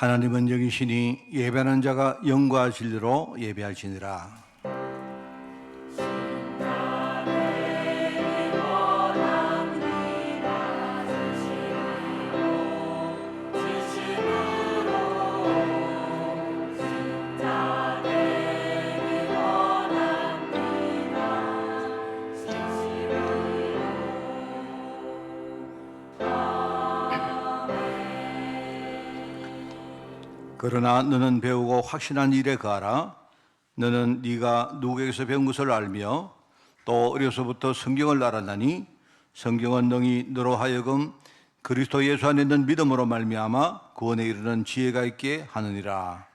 하나님은 영이시니 예배하는 자가 영과 진리로 예배할지니라. 그러나 너는 배우고 확신한 일에 거하라. 너는 네가 누구에게서 배운 것을 알며 또 어려서부터 성경을 알았나니 성경은 능히 너로 하여금 그리스도 예수 안에 있는 믿음으로 말미암아 구원에 이르는 지혜가 있게 하느니라.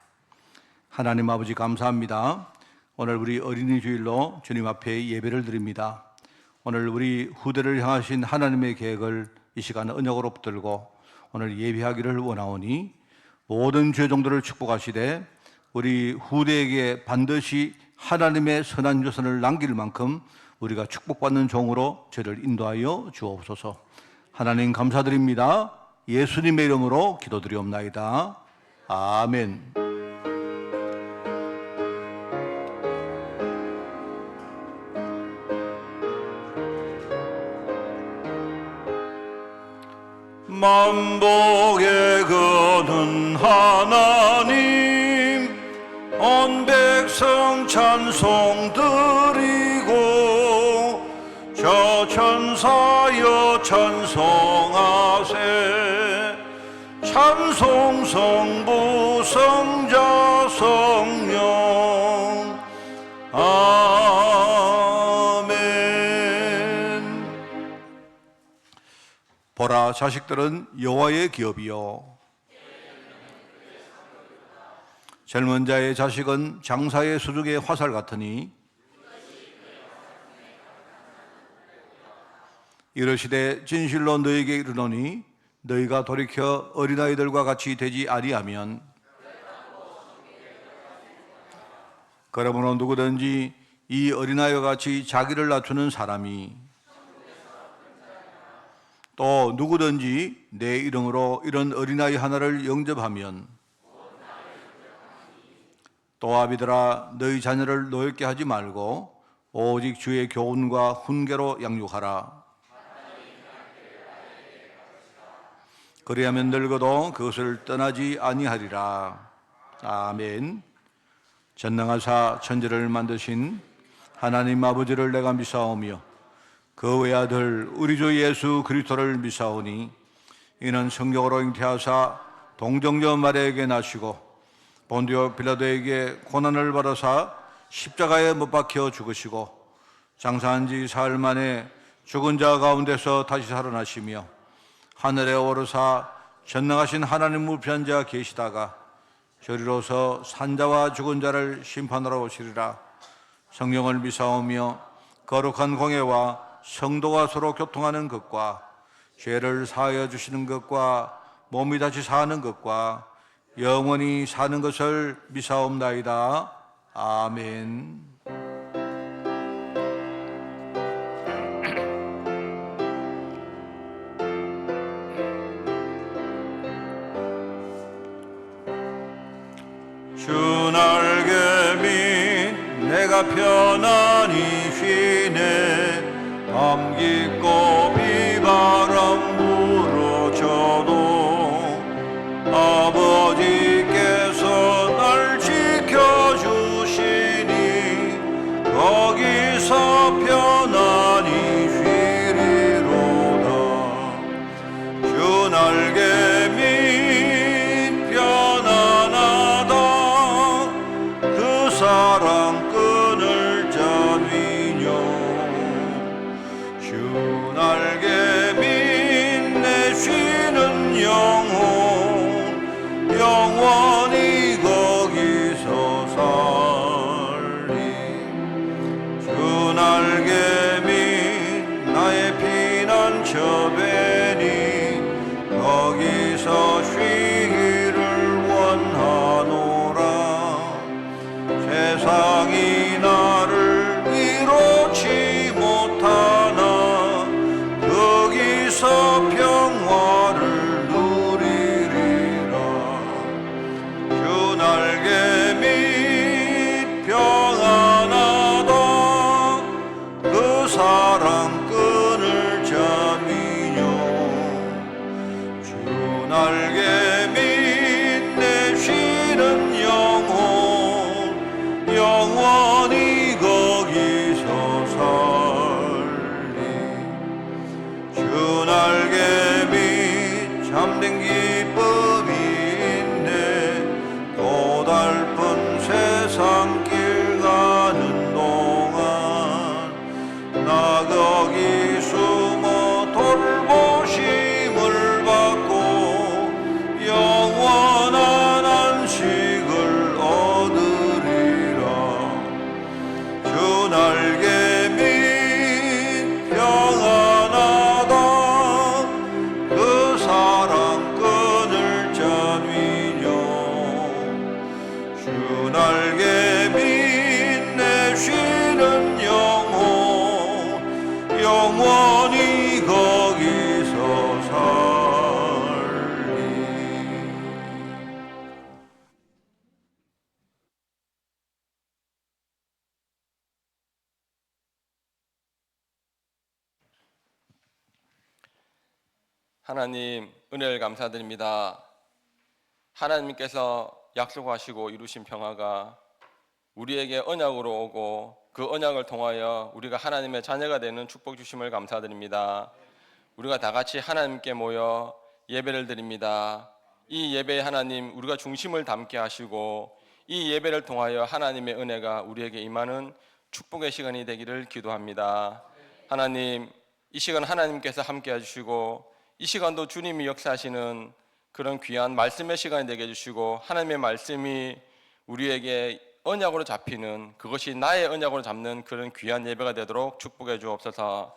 하나님 아버지 감사합니다. 오늘 우리 어린이 주일로 주님 앞에 예배를 드립니다. 오늘 우리 후대를 향하신 하나님의 계획을 이 시간 언약으로 붙들고 오늘 예배하기를 원하오니 모든 죄종들을 축복하시되 우리 후대에게 반드시 하나님의 선한 유산을 남길 만큼 우리가 축복받는 종으로 저를 인도하여 주옵소서. 하나님 감사드립니다. 예수님의 이름으로 기도드리옵나이다. 아멘. 만복에 거는 하나님 온 백성 찬송 드리고 저 천사여 찬송하세 찬송 성부 성자 성령 보라, 자식들은 여호와의 기업이요 젊은 자의 자식은 장사의 수족의 화살 같으니 이르시되 진실로 너에게 이르노니 너희가 돌이켜 어린아이들과 같이 되지 아니하면 그러므로 누구든지 이 어린아이와 같이 자기를 낮추는 사람이 또 누구든지 내 이름으로 이런 어린아이 하나를 영접하면 또 아비들아 너희 자녀를 노엽게 하지 말고 오직 주의 교훈과 훈계로 양육하라. 그리하면 늙어도 그것을 떠나지 아니하리라. 아멘. 전능하사 천지를 만드신 하나님 아버지를 내가 믿사오며 그 외아들 우리 주 예수 그리스도를 믿사오니 이는 성령으로 잉태하사 동정녀 마리아에게 나시고 본디오 빌라도에게 고난을 받아사 십자가에 못 박혀 죽으시고 장사한 지 사흘 만에 죽은 자 가운데서 다시 살아나시며 하늘에 오르사 전능하신 하나님 우편 자 계시다가 저리로서 산자와 죽은 자를 심판하러 오시리라. 성령을 믿사오며 거룩한 공예와 성도가 서로 교통하는 것과 죄를 사하여 주시는 것과 몸이 다시 사는 것과 영원히 사는 것을 믿사옵나이다. 아멘. 주 날개 밑 내가 편안히 쉬네 밤 깊고 비바람 불어쳐도 아버지께서 날 지켜주시니 거기서 편안히 쉬리로다. 주 날개 밑 편안하다. 그 사랑 끊을 자 위뇨. 주 날개 밑내 쉬는 영혼 영원히 거기서 살리. 주 날개 밑 나의 피난처 되니 거기서 쉬기를 원하노라. 세상이 나를 이롭지 못하나 거기서 평화를 누리리라. 하나님 은혜를 감사드립니다. 하나님께서 약속하시고 이루신 평화가 우리에게 언약으로 오고 그 언약을 통하여 우리가 하나님의 자녀가 되는 축복 주심을 감사드립니다. 우리가 다 같이 하나님께 모여 예배를 드립니다. 이 예배에 하나님 우리가 중심을 담게 하시고 이 예배를 통하여 하나님의 은혜가 우리에게 임하는 축복의 시간이 되기를 기도합니다. 하나님, 이 시간 하나님께서 함께 해주시고 이 시간도 주님이 역사하시는 그런 귀한 말씀의 시간이 되게 해주시고 하나님의 말씀이 우리에게 언약으로 잡히는, 그것이 나의 언약으로 잡는 그런 귀한 예배가 되도록 축복해 주옵소서.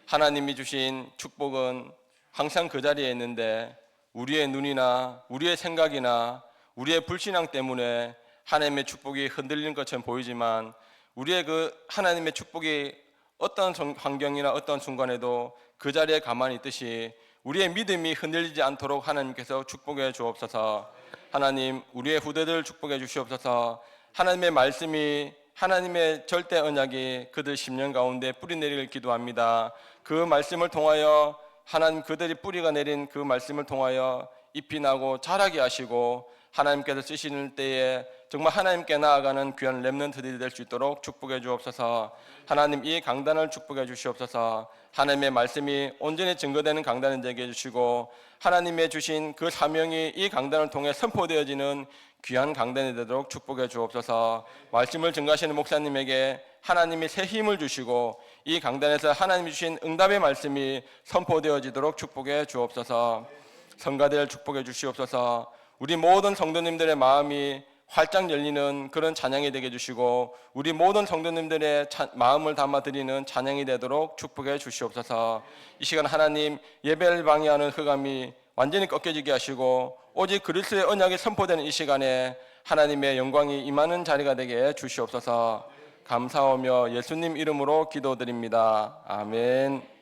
하나님이 주신 축복은 항상 그 자리에 있는데 우리의 눈이나 우리의 생각이나 우리의 불신앙 때문에 하나님의 축복이 흔들리는 것처럼 보이지만 우리의 그 하나님의 축복이 어떤 환경이나 어떤 순간에도 그 자리에 가만히 있듯이 우리의 믿음이 흔들리지 않도록 하나님께서 축복해 주옵소서. 하나님, 우리의 후대들 축복해 주시옵소서. 하나님의 말씀이, 하나님의 절대 언약이 그들 심령 가운데 뿌리내리길 기도합니다. 그 말씀을 통하여 하나님, 그들이 뿌리가 내린 그 말씀을 통하여 잎이 나고 자라게 하시고 하나님께서 쓰시는 때에 정말 하나님께 나아가는 귀한 렘넌트들이 될 수 있도록 축복해 주옵소서. 하나님, 이 강단을 축복해 주시옵소서. 하나님의 말씀이 온전히 증거되는 강단이 되게 해주시고 하나님의 주신 그 사명이 이 강단을 통해 선포되어지는 귀한 강단이 되도록 축복해 주옵소서. 말씀을 증거하시는 목사님에게 하나님이 새 힘을 주시고 이 강단에서 하나님이 주신 응답의 말씀이 선포되어지도록 축복해 주옵소서. 성가대를 축복해 주시옵소서. 우리 모든 성도님들의 마음이 활짝 열리는 그런 찬양이 되게 해주시고 우리 모든 성도님들의 마음을 담아드리는 찬양이 되도록 축복해 주시옵소서. 이 시간 하나님, 예배를 방해하는 흑암이 완전히 꺾여지게 하시고 오직 그리스도의 언약이 선포되는 이 시간에 하나님의 영광이 임하는 자리가 되게 해 주시옵소서. 감사하며 예수님 이름으로 기도드립니다. 아멘.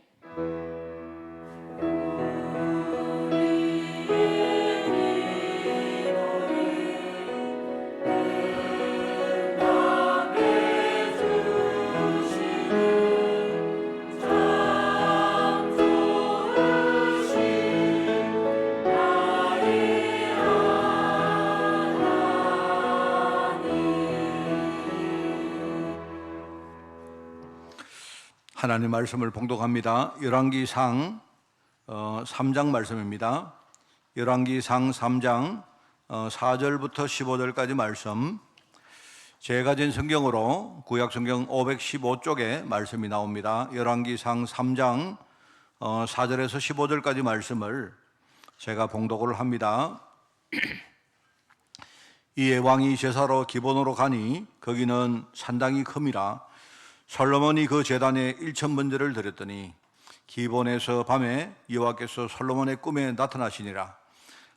하나님 말씀을 봉독합니다. 열왕기상 3장 말씀입니다. 열왕기상 3장 4절부터 15절까지 말씀. 제가 가진 성경으로 구약성경 515쪽에 말씀이 나옵니다. 열왕기상 3장 4절에서 15절까지 말씀을 제가 봉독을 합니다. 이에 왕이 제사로 기본으로 가니 거기는 산당이 큼이라. 솔로몬이 그 제단에 1,000번제를 드렸더니 기본에서 밤에 여호와께서 솔로몬의 꿈에 나타나시니라.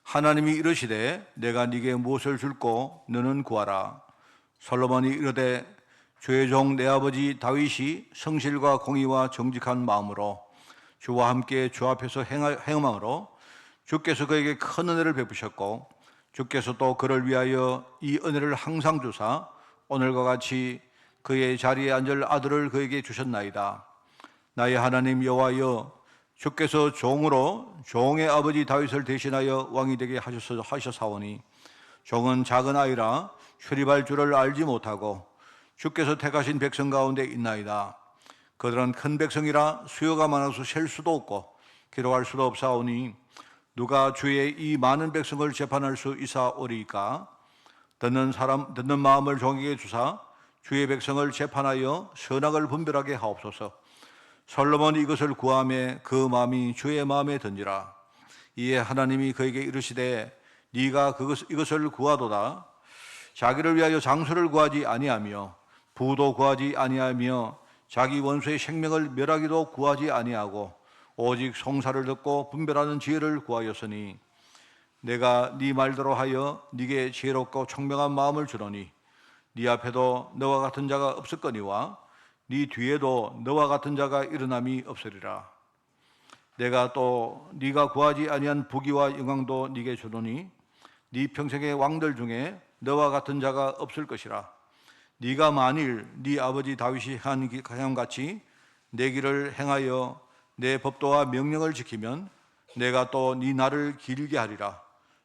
하나님이 이르시되 내가 네게 무엇을 줄꼬 너는 구하라. 솔로몬이 이르되 주의 종 내 아버지 다윗이 성실과 공의와 정직한 마음으로 주와 함께 주 앞에서 행함으로 주께서 그에게 큰 은혜를 베푸셨고 주께서 또 그를 위하여 이 은혜를 항상 주사 오늘과 같이 그의 자리에 앉을 아들을 그에게 주셨나이다. 나의 하나님 여호와여, 주께서 종으로 종의 아버지 다윗을 대신하여 왕이 되게 하셨사오니 종은 작은 아이라 출입할 줄을 알지 못하고 주께서 택하신 백성 가운데 있나이다. 그들은 큰 백성이라 수요가 많아서 셀 수도 없고 기록할 수도 없사오니 누가 주의 이 많은 백성을 재판할 수 있사오리이까? 듣는 마음을 종에게 주사 주의 백성을 재판하여 선악을 분별하게 하옵소서. 솔로몬이 이것을 구하매 그 마음이 주의 마음에 든지라. 이에 하나님이 그에게 이르시되 네가 이것을 구하도다. 자기를 위하여 장수를 구하지 아니하며 부도 구하지 아니하며 자기 원수의 생명을 멸하기도 구하지 아니하고 오직 송사를 듣고 분별하는 지혜를 구하였으니 내가 네 말대로 하여 네게 지혜롭고 총명한 마음을 주노니 네 앞에도 너와 같은 자가 없을거니와 네 뒤에도 너와 같은 자가 일어남이 없으리라. 내가 또 네가 구하지 아니한 부귀와 영광도 네게 주노니 네 평생의 왕들 중에 너와 같은 자가 없을 것이라. 네가 만일 네 아버지 다윗이 행한 같이 내 길을 행하여 내 법도와 명령을 지키면 내가 또 네 날을 길게 하리라.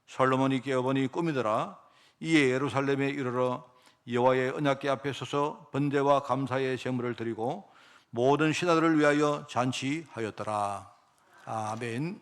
솔로몬이 깨어보니 꿈이더라. 이에 예루살렘에 이르러 여호와의 언약궤 앞에 서서 번제와 감사의 제물을 드리고 모든 신하들을 위하여 잔치하였더라. 아멘.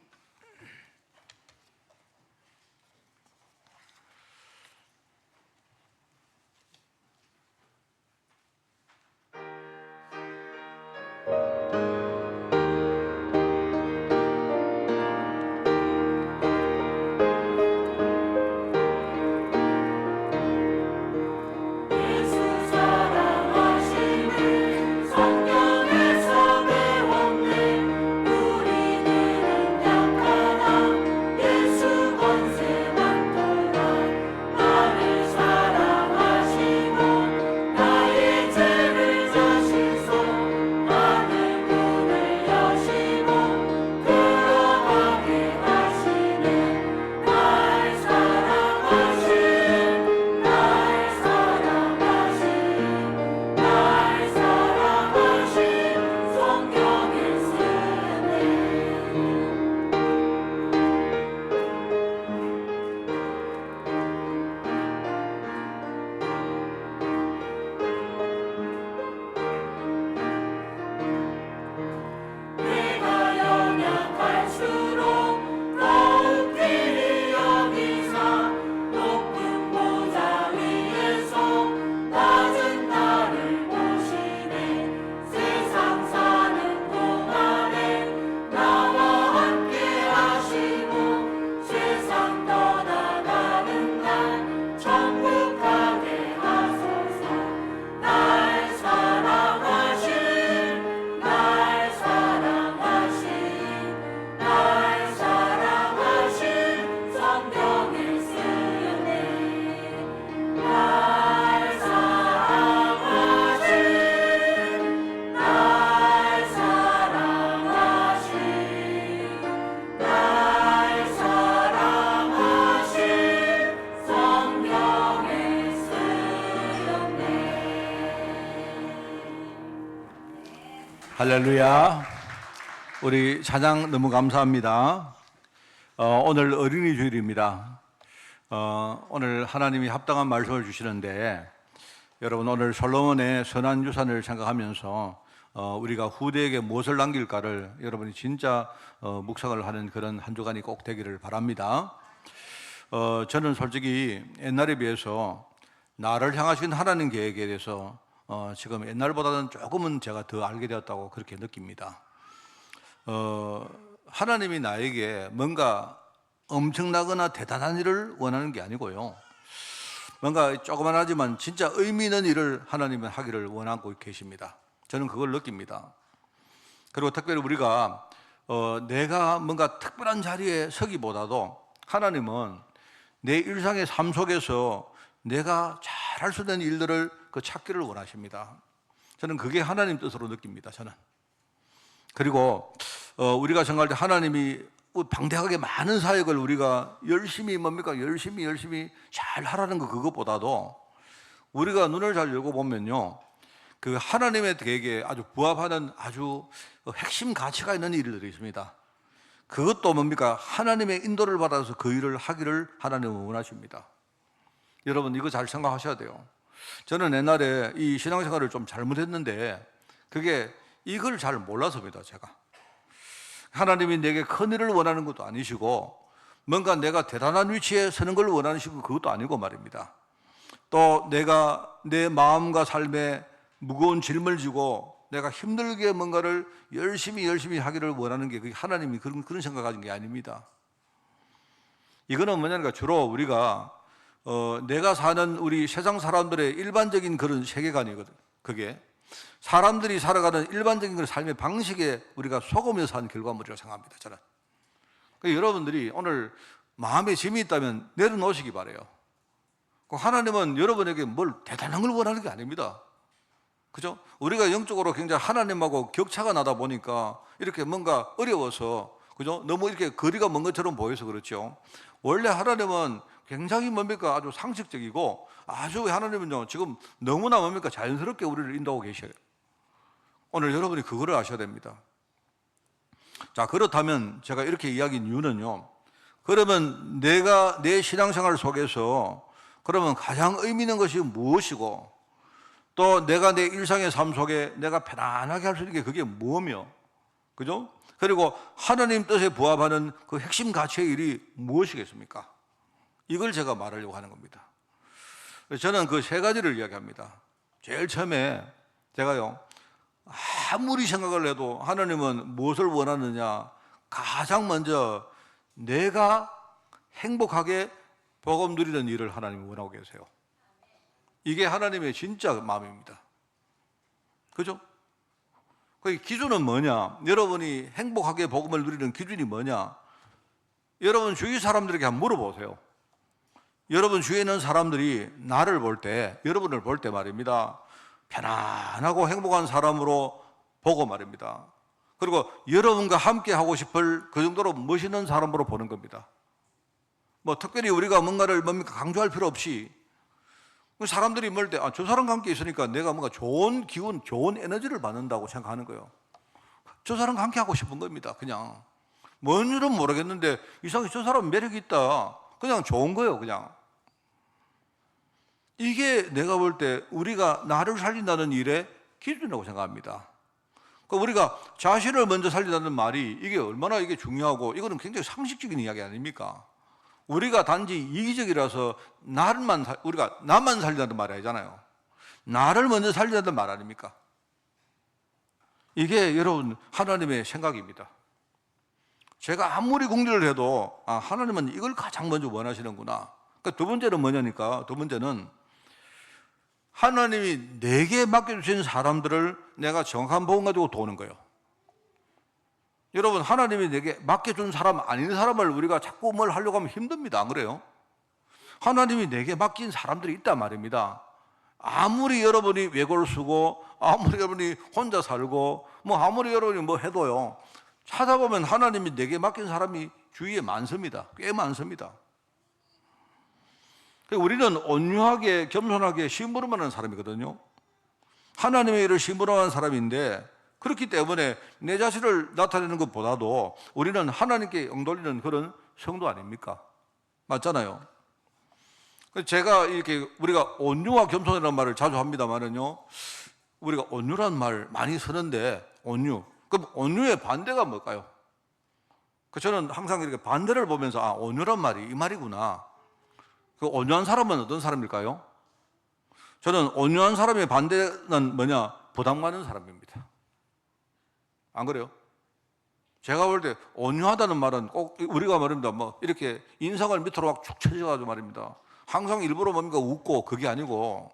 할렐루야. 우리 찬양 너무 감사합니다. 오늘 어린이 주일입니다. 오늘 하나님이 합당한 말씀을 주시는데 여러분 오늘 솔로몬의 선한 유산을 생각하면서 우리가 후대에게 무엇을 남길까를 여러분이 진짜 묵상을 하는 그런 한 주간이 꼭 되기를 바랍니다. 저는 솔직히 옛날에 비해서 나를 향하신 하나님 계획에 대해서 지금 옛날보다는 조금은 제가 더 알게 되었다고 그렇게 느낍니다. 하나님이 나에게 뭔가 엄청나거나 대단한 일을 원하는 게 아니고요. 뭔가 조그만하지만 진짜 의미 있는 일을 하나님은 하기를 원하고 계십니다. 저는 그걸 느낍니다. 그리고 특별히 우리가 내가 뭔가 특별한 자리에 서기보다도 하나님은 내 일상의 삶 속에서 내가 잘할 수 있는 일들을 찾기를 원하십니다. 저는 그게 하나님 뜻으로 느낍니다. 저는. 그리고 우리가 생각할 때 하나님이 방대하게 많은 사역을 우리가 열심히 열심히 잘 하라는 거 그것보다도 우리가 눈을 잘 열고 보면요, 그 하나님의 계획에 아주 부합하는 아주 핵심 가치가 있는 일들이 있습니다. 그것도 뭡니까? 하나님의 인도를 받아서 그 일을 하기를 하나님은 원하십니다. 여러분 이거 잘 생각하셔야 돼요. 저는 옛날에 이 신앙생활을 좀 잘못했는데 그게 이걸 잘 몰라서입니다. 제가 하나님이 내게 큰 일을 원하는 것도 아니시고 뭔가 내가 대단한 위치에 서는 걸 원하시고 그것도 아니고 말입니다. 또 내가 내 마음과 삶에 무거운 짐을 지고 내가 힘들게 뭔가를 열심히 하기를 원하는 게 그게 하나님이 그런 생각 가진 게 아닙니다. 이거는 뭐냐니까 주로 우리가 내가 사는 우리 세상 사람들의 일반적인 그런 세계관이거든. 그게 사람들이 살아가는 일반적인 그런 삶의 방식에 우리가 속으면서 한 결과물이라고 생각합니다. 저는. 그러니까 여러분들이 오늘 마음에 짐이 있다면 내려놓으시기 바라요. 하나님은 여러분에게 뭘 대단한 걸 원하는 게 아닙니다. 그죠? 우리가 영적으로 굉장히 하나님하고 격차가 나다 보니까 이렇게 뭔가 어려워서, 그죠? 너무 이렇게 거리가 먼 것처럼 보여서 그렇죠. 원래 하나님은 굉장히 뭡니까? 아주 상식적이고 아주 하나님은요, 지금 너무나 뭡니까? 자연스럽게 우리를 인도하고 계셔요. 오늘 여러분이 그거를 아셔야 됩니다. 자, 그렇다면 제가 이렇게 이야기한 이유는요. 그러면 내가 내 신앙생활 속에서 그러면 가장 의미 있는 것이 무엇이고 또 내가 내 일상의 삶 속에 내가 편안하게 할 수 있는 게 그게 뭐며, 그죠? 그리고 하나님 뜻에 부합하는 그 핵심 가치의 일이 무엇이겠습니까? 이걸 제가 말하려고 하는 겁니다. 저는 그 세 가지를 이야기합니다. 제일 처음에 제가요, 아무리 생각을 해도 하나님은 무엇을 원하느냐, 가장 먼저 내가 행복하게 복음 누리는 일을 하나님이 원하고 계세요. 이게 하나님의 진짜 마음입니다. 그죠? 그 기준은 뭐냐? 여러분이 행복하게 복음을 누리는 기준이 뭐냐? 여러분 주위 사람들에게 한번 물어보세요. 여러분 주위에 있는 사람들이 나를 볼 때, 여러분을 볼 때 말입니다, 편안하고 행복한 사람으로 보고 말입니다. 그리고 여러분과 함께 하고 싶을 그 정도로 멋있는 사람으로 보는 겁니다. 뭐 특별히 우리가 뭔가를 강조할 필요 없이 사람들이 볼 때 저 사람과 함께 있으니까 내가 뭔가 좋은 기운, 좋은 에너지를 받는다고 생각하는 거예요. 저 사람과 함께 하고 싶은 겁니다. 그냥 뭔 일은 모르겠는데 이상하게 저 사람 매력이 있다. 그냥 좋은 거예요. 그냥 이게 내가 볼 때 우리가 나를 살린다는 일의 기준이라고 생각합니다. 우리가 자신을 먼저 살린다는 말이 이게 얼마나 이게 중요하고 이거는 굉장히 상식적인 이야기 아닙니까? 우리가 단지 이기적이라서 우리가 나만 살린다는 말 아니잖아요. 나를 먼저 살린다는 말 아닙니까? 이게 여러분 하나님의 생각입니다. 제가 아무리 공리를 해도 하나님은 이걸 가장 먼저 원하시는구나. 그러니까 두 번째는 뭐냐니까, 두 번째는 하나님이 내게 맡겨주신 사람들을 내가 정확한 복음 가지고 도는 거예요. 여러분 하나님이 내게 맡겨준 사람 아닌 사람을 우리가 자꾸 뭘 하려고 하면 힘듭니다. 안 그래요? 하나님이 내게 맡긴 사람들이 있단 말입니다. 아무리 여러분이 외골 쓰고 아무리 여러분이 혼자 살고 아무리 여러분이 뭐 해도요, 찾아보면 하나님이 내게 맡긴 사람이 주위에 많습니다. 꽤 많습니다. 우리는 온유하게 겸손하게 심부름하는 사람이거든요. 하나님의 일을 심부름하는 사람인데, 그렇기 때문에 내 자신을 나타내는 것보다도 우리는 하나님께 영돌리는 그런 성도 아닙니까? 맞잖아요. 제가 이렇게 우리가 온유와 겸손이라는 말을 자주 합니다만은요, 우리가 온유란 말 많이 쓰는데 온유, 그럼 온유의 반대가 뭘까요? 저는 항상 이렇게 반대를 보면서 온유란 말이 이 말이구나. 그 온유한 사람은 어떤 사람일까요? 저는 온유한 사람의 반대는 뭐냐? 부담 가는 사람입니다. 안 그래요? 제가 볼 때 온유하다는 말은 꼭 우리가 말입니다. 이렇게 인상을 밑으로 막 축 처져가지고 말입니다. 항상 일부러 뭔가 웃고 그게 아니고,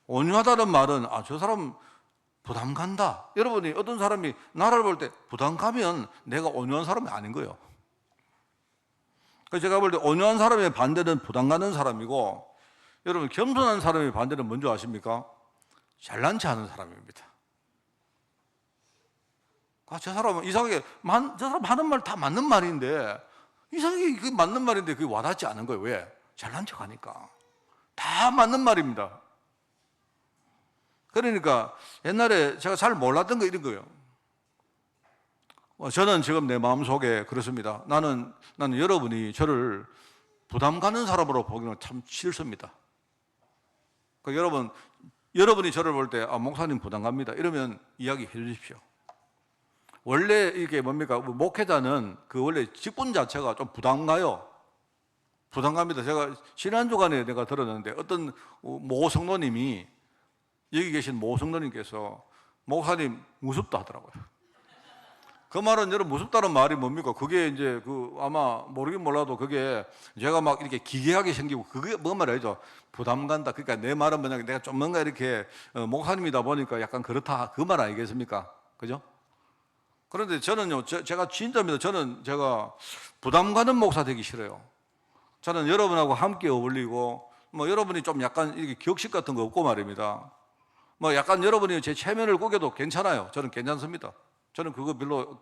온유하다는 말은 저 사람 부담 간다. 여러분이 어떤 사람이 나를 볼 때 부담 가면 내가 온유한 사람이 아닌 거예요. 그래서 제가 볼 때 온유한 사람의 반대는 부담 가는 사람이고, 여러분 겸손한 사람의 반대는 뭔지 아십니까? 잘난 체 하는 사람입니다. 저 사람은 이상하게 저 사람 하는 말 다 맞는 말인데 이상하게 그게 맞는 말인데 그게 와닿지 않은 거예요. 왜? 잘난 척 하니까. 다 맞는 말입니다. 그러니까 옛날에 제가 잘 몰랐던 거 이런 거예요. 저는 지금 내 마음속에 그렇습니다. 나는 여러분이 저를 부담 가는 사람으로 보기는 참 싫습니다. 여러분이 저를 볼 때 목사님 부담 갑니다, 이러면 이야기해 주십시오. 원래 이게 뭡니까? 목회자는 그 원래 직분 자체가 좀 부담 가요. 부담 갑니다. 제가 지난주간에 내가 들었는데 어떤 모 성도님이, 여기 계신 모 성도님께서 목사님 무섭다 하더라고요. 그 말은 여러분 무섭다는 말이 뭡니까? 그게 이제 아마 모르긴 몰라도 그게 제가 막 이렇게 기괴하게 생기고 그게 뭔 말이죠? 부담 간다. 그러니까 내 말은 뭐냐? 내가 좀 뭔가 이렇게 목사님이다 보니까 약간 그렇다. 그 말 아니겠습니까? 그죠? 그런데 저는요, 제가 진짜입니다. 제가 부담 가는 목사 되기 싫어요. 저는 여러분하고 함께 어울리고, 여러분이 좀 약간 이렇게 격식 같은 거 없고 말입니다. 약간 여러분이 제 체면을 구겨도 괜찮아요. 저는 괜찮습니다. 저는 그거 별로,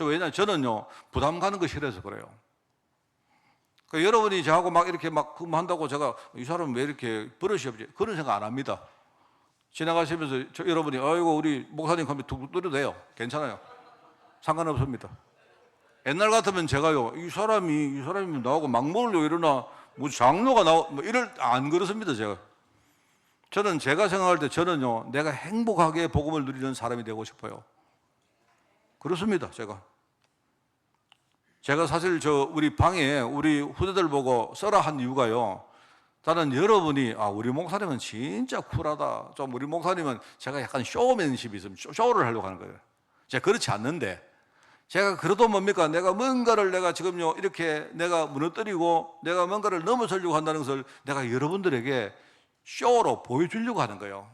왜냐면 저는요, 부담 가는 거 싫어서 그래요. 여러분이 저하고 막 이렇게 막 한다고 제가 이 사람은 왜 이렇게 버릇이 없지? 그런 생각 안 합니다. 지나가시면서 여러분이 아이고 우리 목사님 하면 툭툭 떨어도 돼요. 괜찮아요. 상관없습니다. 옛날 같으면 제가요, 이 사람이 나오고 막 먹으려고 이러나, 뭐 장로가 뭐 안 그렇습니다, 제가. 저는 제가 생각할 때 저는요, 내가 행복하게 복음을 누리는 사람이 되고 싶어요. 그렇습니다, 제가 사실 우리 방에 우리 후대들 보고 써라 한 이유가요, 나는 여러분이, 우리 목사님은 진짜 쿨하다. 좀 우리 목사님은 제가 약간 쇼맨십이 있으면 쇼를 하려고 하는 거예요. 제가 그렇지 않는데, 제가 그래도 뭡니까? 내가 뭔가를 내가 지금요, 이렇게 내가 무너뜨리고 내가 뭔가를 넘어서려고 한다는 것을 내가 여러분들에게 쇼로 보여주려고 하는 거예요.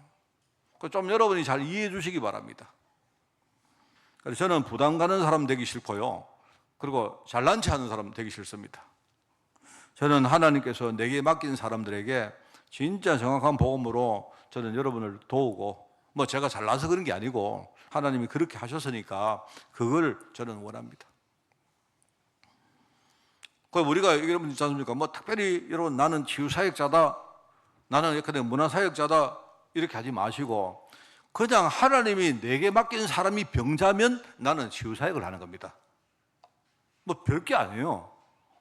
좀 여러분이 잘 이해해 주시기 바랍니다. 그래서 저는 부담 가는 사람 되기 싫고요. 그리고 잘난 체 하는 사람 되기 싫습니다. 저는 하나님께서 내게 맡긴 사람들에게 진짜 정확한 복음으로 저는 여러분을 도우고, 뭐 제가 잘나서 그런 게 아니고 하나님이 그렇게 하셨으니까 그걸 저는 원합니다. 우리가 여러분 있지 않습니까? 뭐 특별히 여러분 나는 치유사역자다, 나는 이렇게 문화사역자다 이렇게 하지 마시고, 그냥 하나님이 내게 맡긴 사람이 병자면 나는 치유사역을 하는 겁니다. 뭐 별게 아니에요.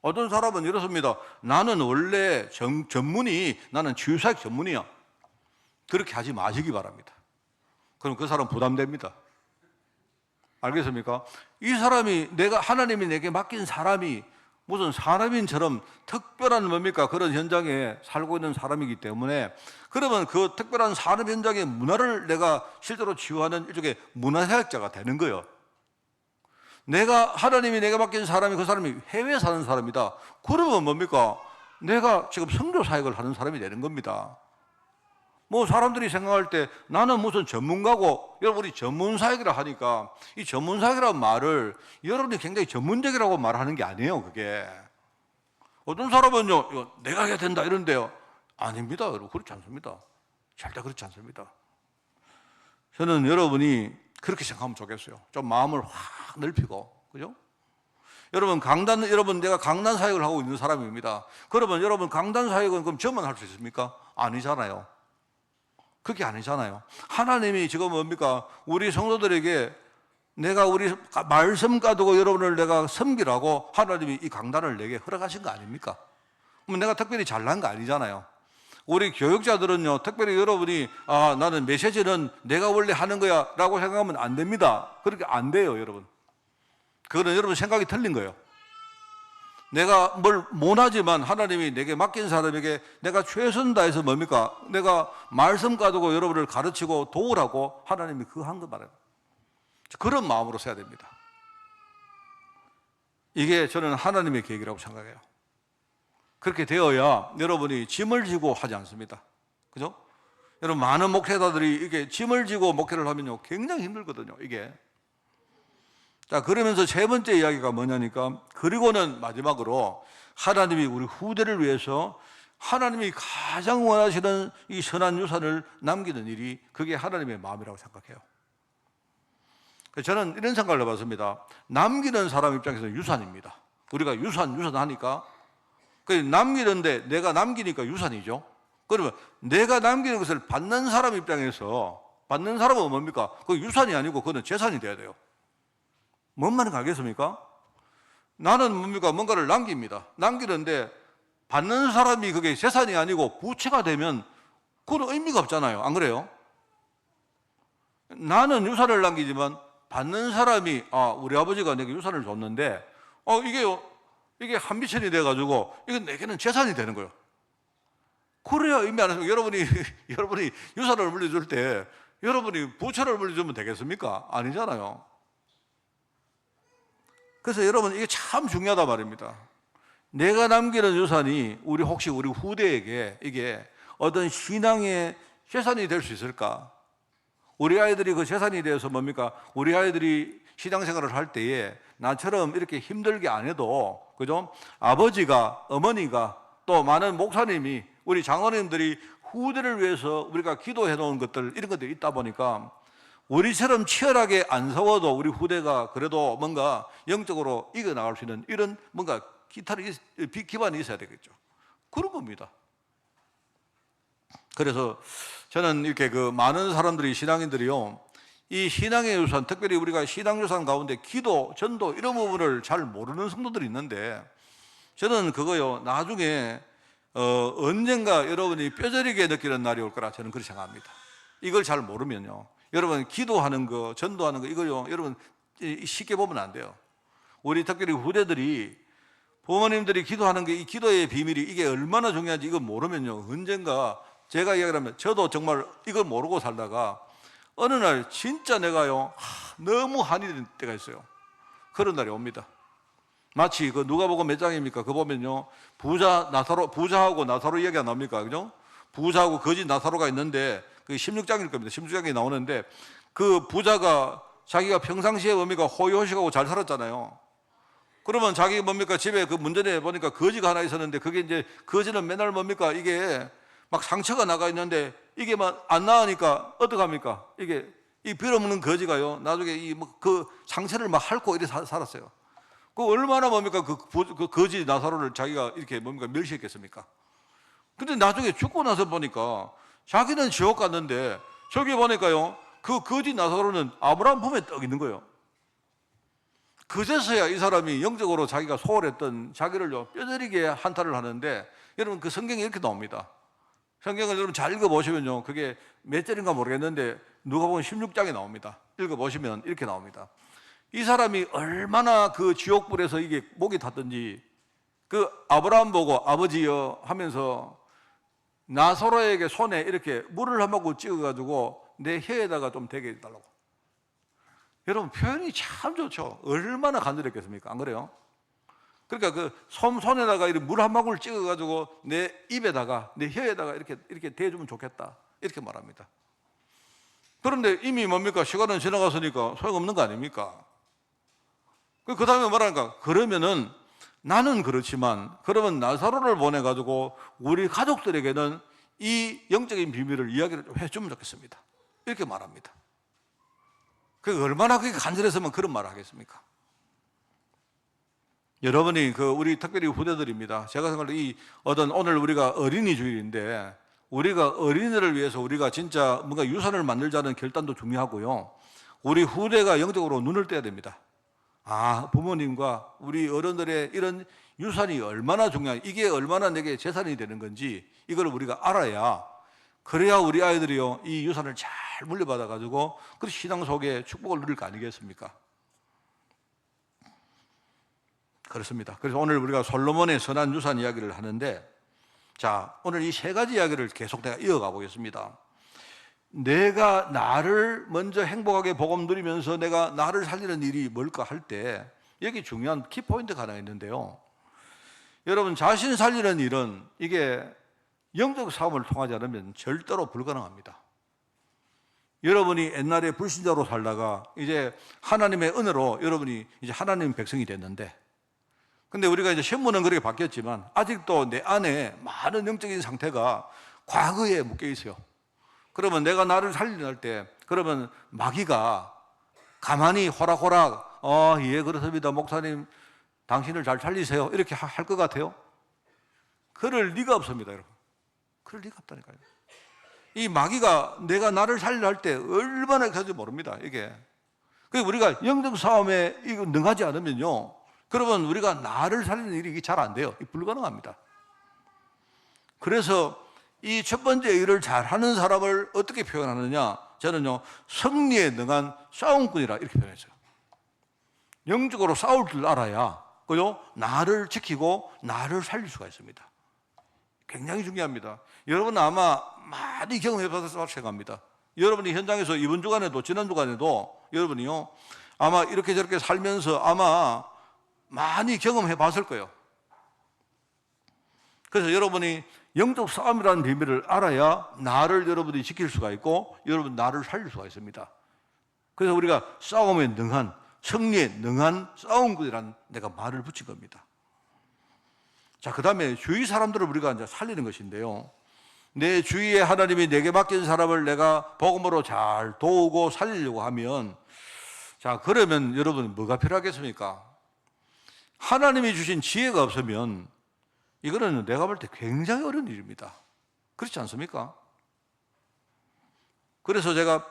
어떤 사람은 이렇습니다. 나는 원래 전문이, 나는 치유사역 전문이야. 그렇게 하지 마시기 바랍니다. 그럼 그 사람 부담됩니다. 알겠습니까? 이 사람이, 하나님이 내게 맡긴 사람이 무슨 사람인처럼 특별한 뭡니까? 그런 현장에 살고 있는 사람이기 때문에, 그러면 그 특별한 산업 현장의 문화를 내가 실제로 치유하는 일종의 문화사역자가 되는 거예요. 하나님이 내가 맡긴 사람이, 그 사람이 해외에 사는 사람이다. 그러면 뭡니까? 내가 지금 선교 사역을 하는 사람이 되는 겁니다. 뭐 사람들이 생각할 때 나는 무슨 전문가고, 여러분이 전문사역이라 하니까 이 전문사역이라는 말을 여러분이 굉장히 전문적이라고 말하는 게 아니에요, 그게. 어떤 사람은요, 이거 내가 해야 된다 이런데요. 아닙니다, 여러분. 그렇지 않습니다. 절대 그렇지 않습니다. 저는 여러분이 그렇게 생각하면 좋겠어요. 좀 마음을 확 넓히고, 그죠? 여러분, 내가 강단 사역을 하고 있는 사람입니다. 그러면 여러분, 강단 사역은 그럼 저만 할 수 있습니까? 아니잖아요. 그게 아니잖아요. 하나님이 지금 뭡니까? 우리 성도들에게 내가 우리 말씀 가두고 여러분을 내가 섬기라고 하나님이 이 강단을 내게 허락하신 거 아닙니까? 그럼 내가 특별히 잘난 거 아니잖아요. 우리 교육자들은요, 특별히 여러분이 나는 메시지는 내가 원래 하는 거야 라고 생각하면 안 됩니다. 그렇게 안 돼요, 여러분. 그거는 여러분 생각이 틀린 거예요. 내가 뭘 못하지만 하나님이 내게 맡긴 사람에게 내가 최선 다해서 뭡니까? 내가 말씀 가두고 여러분을 가르치고 도우라고 하나님이 그거 한 거 말이에요. 그런 마음으로 써야 됩니다. 이게 저는 하나님의 계획이라고 생각해요. 그렇게 되어야 여러분이 짐을 지고 하지 않습니다. 그죠? 여러분, 많은 목회자들이 이게 짐을 지고 목회를 하면요, 굉장히 힘들거든요, 이게. 자, 그러면서 세 번째 이야기가 뭐냐니까, 그리고는 마지막으로 하나님이 우리 후대를 위해서 하나님이 가장 원하시는 이 선한 유산을 남기는 일이, 그게 하나님의 마음이라고 생각해요. 저는 이런 생각을 해봤습니다. 남기는 사람 입장에서는 유산입니다. 우리가 유산 하니까, 남기는데 내가 남기니까 유산이죠. 그러면 내가 남기는 것을 받는 사람 입장에서, 받는 사람은 뭡니까? 그 유산이 아니고 그거는 재산이 돼야 돼요. 뭔 말인지 알겠습니까? 나는 뭡니까? 뭔가를 남깁니다. 남기는데 받는 사람이 그게 재산이 아니고 부채가 되면 그건 의미가 없잖아요. 안 그래요? 나는 유산을 남기지만 받는 사람이 우리 아버지가 내게 유산을 줬는데 이게 한비천이 돼가지고 이건 내게는 재산이 되는 거예요. 그래야 의미 안 해서 여러분이 유산을 물려줄 때 여러분이 부채를 물려주면 되겠습니까? 아니잖아요. 그래서 여러분, 이게 참 중요하단 말입니다. 내가 남기는 유산이 혹시 우리 후대에게 이게 어떤 신앙의 재산이 될 수 있을까? 우리 아이들이 그 재산이 되어서 뭡니까? 우리 아이들이 신앙생활을 할 때에 나처럼 이렇게 힘들게 안 해도, 그죠? 아버지가, 어머니가, 또 많은 목사님이, 우리 장로님들이 후대를 위해서 우리가 기도해 놓은 것들, 이런 것들이 있다 보니까 우리처럼 치열하게 안 싸워도 우리 후대가 그래도 뭔가 영적으로 이겨나갈 수 있는 이런 뭔가 기반이 있어야 되겠죠. 그런 겁니다. 그래서 저는 이렇게 많은 사람들이, 신앙인들이요, 이 신앙의 유산, 특별히 우리가 신앙 유산 가운데 기도, 전도 이런 부분을 잘 모르는 성도들이 있는데 저는 그거요 나중에 언젠가 여러분이 뼈저리게 느끼는 날이 올 거라 저는 그렇게 생각합니다. 이걸 잘 모르면요 여러분 기도하는 거, 전도하는 거 이거요 여러분 쉽게 보면 안 돼요. 우리 특별히 후대들이 부모님들이 기도하는 게 이 기도의 비밀이 이게 얼마나 중요한지 이걸 모르면요 언젠가 제가 이야기하면 저도 정말 이걸 모르고 살다가 어느 날 진짜 내가요 너무 한이 된 때가 있어요. 그런 날이 옵니다. 마치 그 누가복음 몇 장입니까? 그거 보면요 부자하고 나사로 이야기가 나옵니까? 그죠? 부자하고 거짓 나사로가 있는데 그 16장일 겁니다. 16장이 나오는데 그 부자가 자기가 평상시에 뭡니까 호의호식하고 잘 살았잖아요. 그러면 자기 뭡니까 집에 그 문전에 보니까 거지가 하나 있었는데 그게 이제 거지는 맨날 뭡니까 이게 막 상처가 나가 있는데 이게 막 안 나으니까 어떡합니까? 이게 이 빌어먹는 거지가요 나중에 이 그 상처를 막 핥고 이렇게 살았어요. 그 얼마나 뭡니까 그 거지 나사로를 자기가 이렇게 뭡니까 멸시했겠습니까? 근데 나중에 죽고 나서 보니까 자기는 지옥 갔는데 저기 보니까요 그 거지 나사로는 아브라함 품에 떡 있는 거예요. 그제서야 이 사람이 영적으로 자기가 소홀했던 자기를요 뼈저리게 한탄을 하는데 여러분 그 성경에 이렇게 나옵니다. 성경을 여러분 잘 읽어보시면요 그게 몇 절인가 모르겠는데 누가복음 16장에 나옵니다. 읽어보시면 이렇게 나옵니다. 이 사람이 얼마나 그 지옥불에서 이게 목이 탔던지 그 아브라함 보고 아버지여 하면서 나사로에게 손에 이렇게 물을 한 모금 찍어가지고 내 혀에다가 좀 대게 해달라고. 여러분 표현이 참 좋죠. 얼마나 간절했겠습니까? 안 그래요? 그러니까 그 손에다가 이렇게 물 한 방울 찍어가지고 내 입에다가 내 혀에다가 이렇게 대주면 좋겠다 이렇게 말합니다. 그런데 이미 뭡니까 시간은 지나갔으니까 소용없는 거 아닙니까? 그 다음에 뭐라니까 그러면은 나는 그렇지만 그러면 나사로를 보내가지고 우리 가족들에게는 이 영적인 비밀을 이야기를 좀 해주면 좋겠습니다 이렇게 말합니다. 그 얼마나 그게 간절했으면 그런 말을 하겠습니까? 여러분이 그 우리 특별히 후대들입니다. 제가 생각할 때 이 어떤 오늘 우리가 어린이 주일인데 우리가 어린이를 위해서 우리가 진짜 뭔가 유산을 만들자는 결단도 중요하고요. 우리 후대가 영적으로 눈을 떼야 됩니다. 아, 부모님과 우리 어른들의 이런 유산이 얼마나 중요한, 이게 얼마나 내게 재산이 되는 건지 이걸 우리가 알아야 그래야 우리 아이들이요 이 유산을 잘 물려받아 가지고 그 신앙 속에 축복을 누릴 거 아니겠습니까? 그렇습니다. 그래서 오늘 우리가 솔로몬의 선한 유산 이야기를 하는데 자 오늘 이 세 가지 이야기를 계속 내가 이어가 보겠습니다. 내가 나를 먼저 행복하게 복음 누리면서 내가 나를 살리는 일이 뭘까 할 때 여기 중요한 키포인트가 하나 있는데요. 여러분 자신 살리는 일은 이게 영적 싸움을 통하지 않으면 절대로 불가능합니다. 여러분이 옛날에 불신자로 살다가 이제 하나님의 은혜로 여러분이 이제 하나님 백성이 됐는데 근데 우리가 이제 신문은 그렇게 바뀌었지만 아직도 내 안에 많은 영적인 상태가 과거에 묶여 있어요. 그러면 내가 나를 살리는 때 그러면 마귀가 가만히 호락호락 예 그렇습니다 목사님 당신을 잘 살리세요 이렇게 할 것 같아요? 그럴 리가 없습니다 여러분. 그럴 리가 없다니까요. 이 마귀가 내가 나를 살리려 할 때 얼마나 가지 모릅니다 이게. 그래서 우리가 영적 싸움에 이거 능하지 않으면요 그러면 우리가 나를 살리는 일이 이게 잘 안 돼요. 불가능합니다. 그래서 이 첫 번째 일을 잘하는 사람을 어떻게 표현하느냐 저는요 승리에 능한 싸움꾼이라 이렇게 표현했어요. 영적으로 싸울 줄 알아야 그요 나를 지키고 나를 살릴 수가 있습니다. 굉장히 중요합니다. 여러분 아마 많이 경험해 봐서 생각합니다. 여러분이 현장에서 이번 주간에도 지난 주간에도 여러분이요 아마 이렇게 저렇게 살면서 아마 많이 경험해 봤을 거예요. 그래서 여러분이 영적 싸움이라는 비밀을 알아야 나를 여러분이 지킬 수가 있고 여러분 나를 살릴 수가 있습니다. 그래서 우리가 싸움에 능한 승리에 능한 싸움꾼이라는 내가 말을 붙인 겁니다. 자, 그 다음에 주위 사람들을 우리가 이제 살리는 것인데요. 내 주위에 하나님이 내게 맡긴 사람을 내가 복음으로 잘 도우고 살리려고 하면 자, 그러면 여러분 뭐가 필요하겠습니까? 하나님이 주신 지혜가 없으면 이거는 내가 볼 때 굉장히 어려운 일입니다. 그렇지 않습니까? 그래서 제가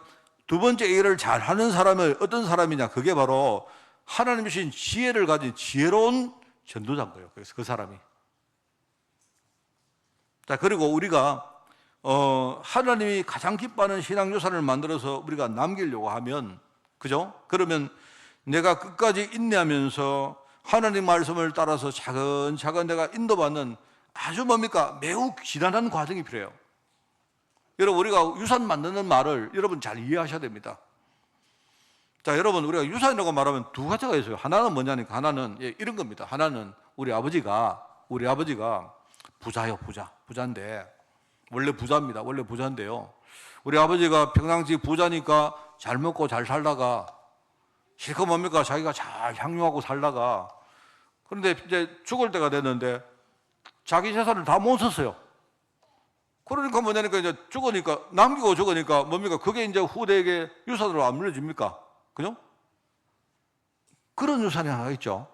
두 번째 일을 잘하는 사람은 어떤 사람이냐? 그게 바로 하나님 주신 지혜를 가진 지혜로운 전도자인 거예요. 그래서 그 사람이. 자, 그리고 우리가 하나님이 가장 기뻐하는 신앙 유산을 만들어서 우리가 남기려고 하면, 그죠? 그러면 내가 끝까지 인내하면서 하나님 말씀을 따라서 차근차근 내가 인도받는 아주 뭡니까? 매우 지난한 과정이 필요해요. 여러분, 우리가 유산 만드는 말을 여러분 잘 이해하셔야 됩니다. 자, 여러분, 우리가 유산이라고 말하면 두 가지가 있어요. 하나는 뭐냐니까, 하나는 이런 겁니다. 하나는 우리 아버지가 부자예요. 부자인데, 원래 부자입니다. 원래 부자인데요, 우리 아버지가 평상시 부자니까 잘 먹고 잘 살다가 실컷 뭡니까? 자기가 잘 향유하고 살다가, 그런데 이제 죽을 때가 됐는데 자기 재산을 다 못 썼어요. 그러니까 뭐냐니까, 이제 죽으니까, 남기고 죽으니까 뭡니까? 그게 이제 후대에게 유산으로 안 물려집니까? 그죠? 그런 유산이 하나 있죠.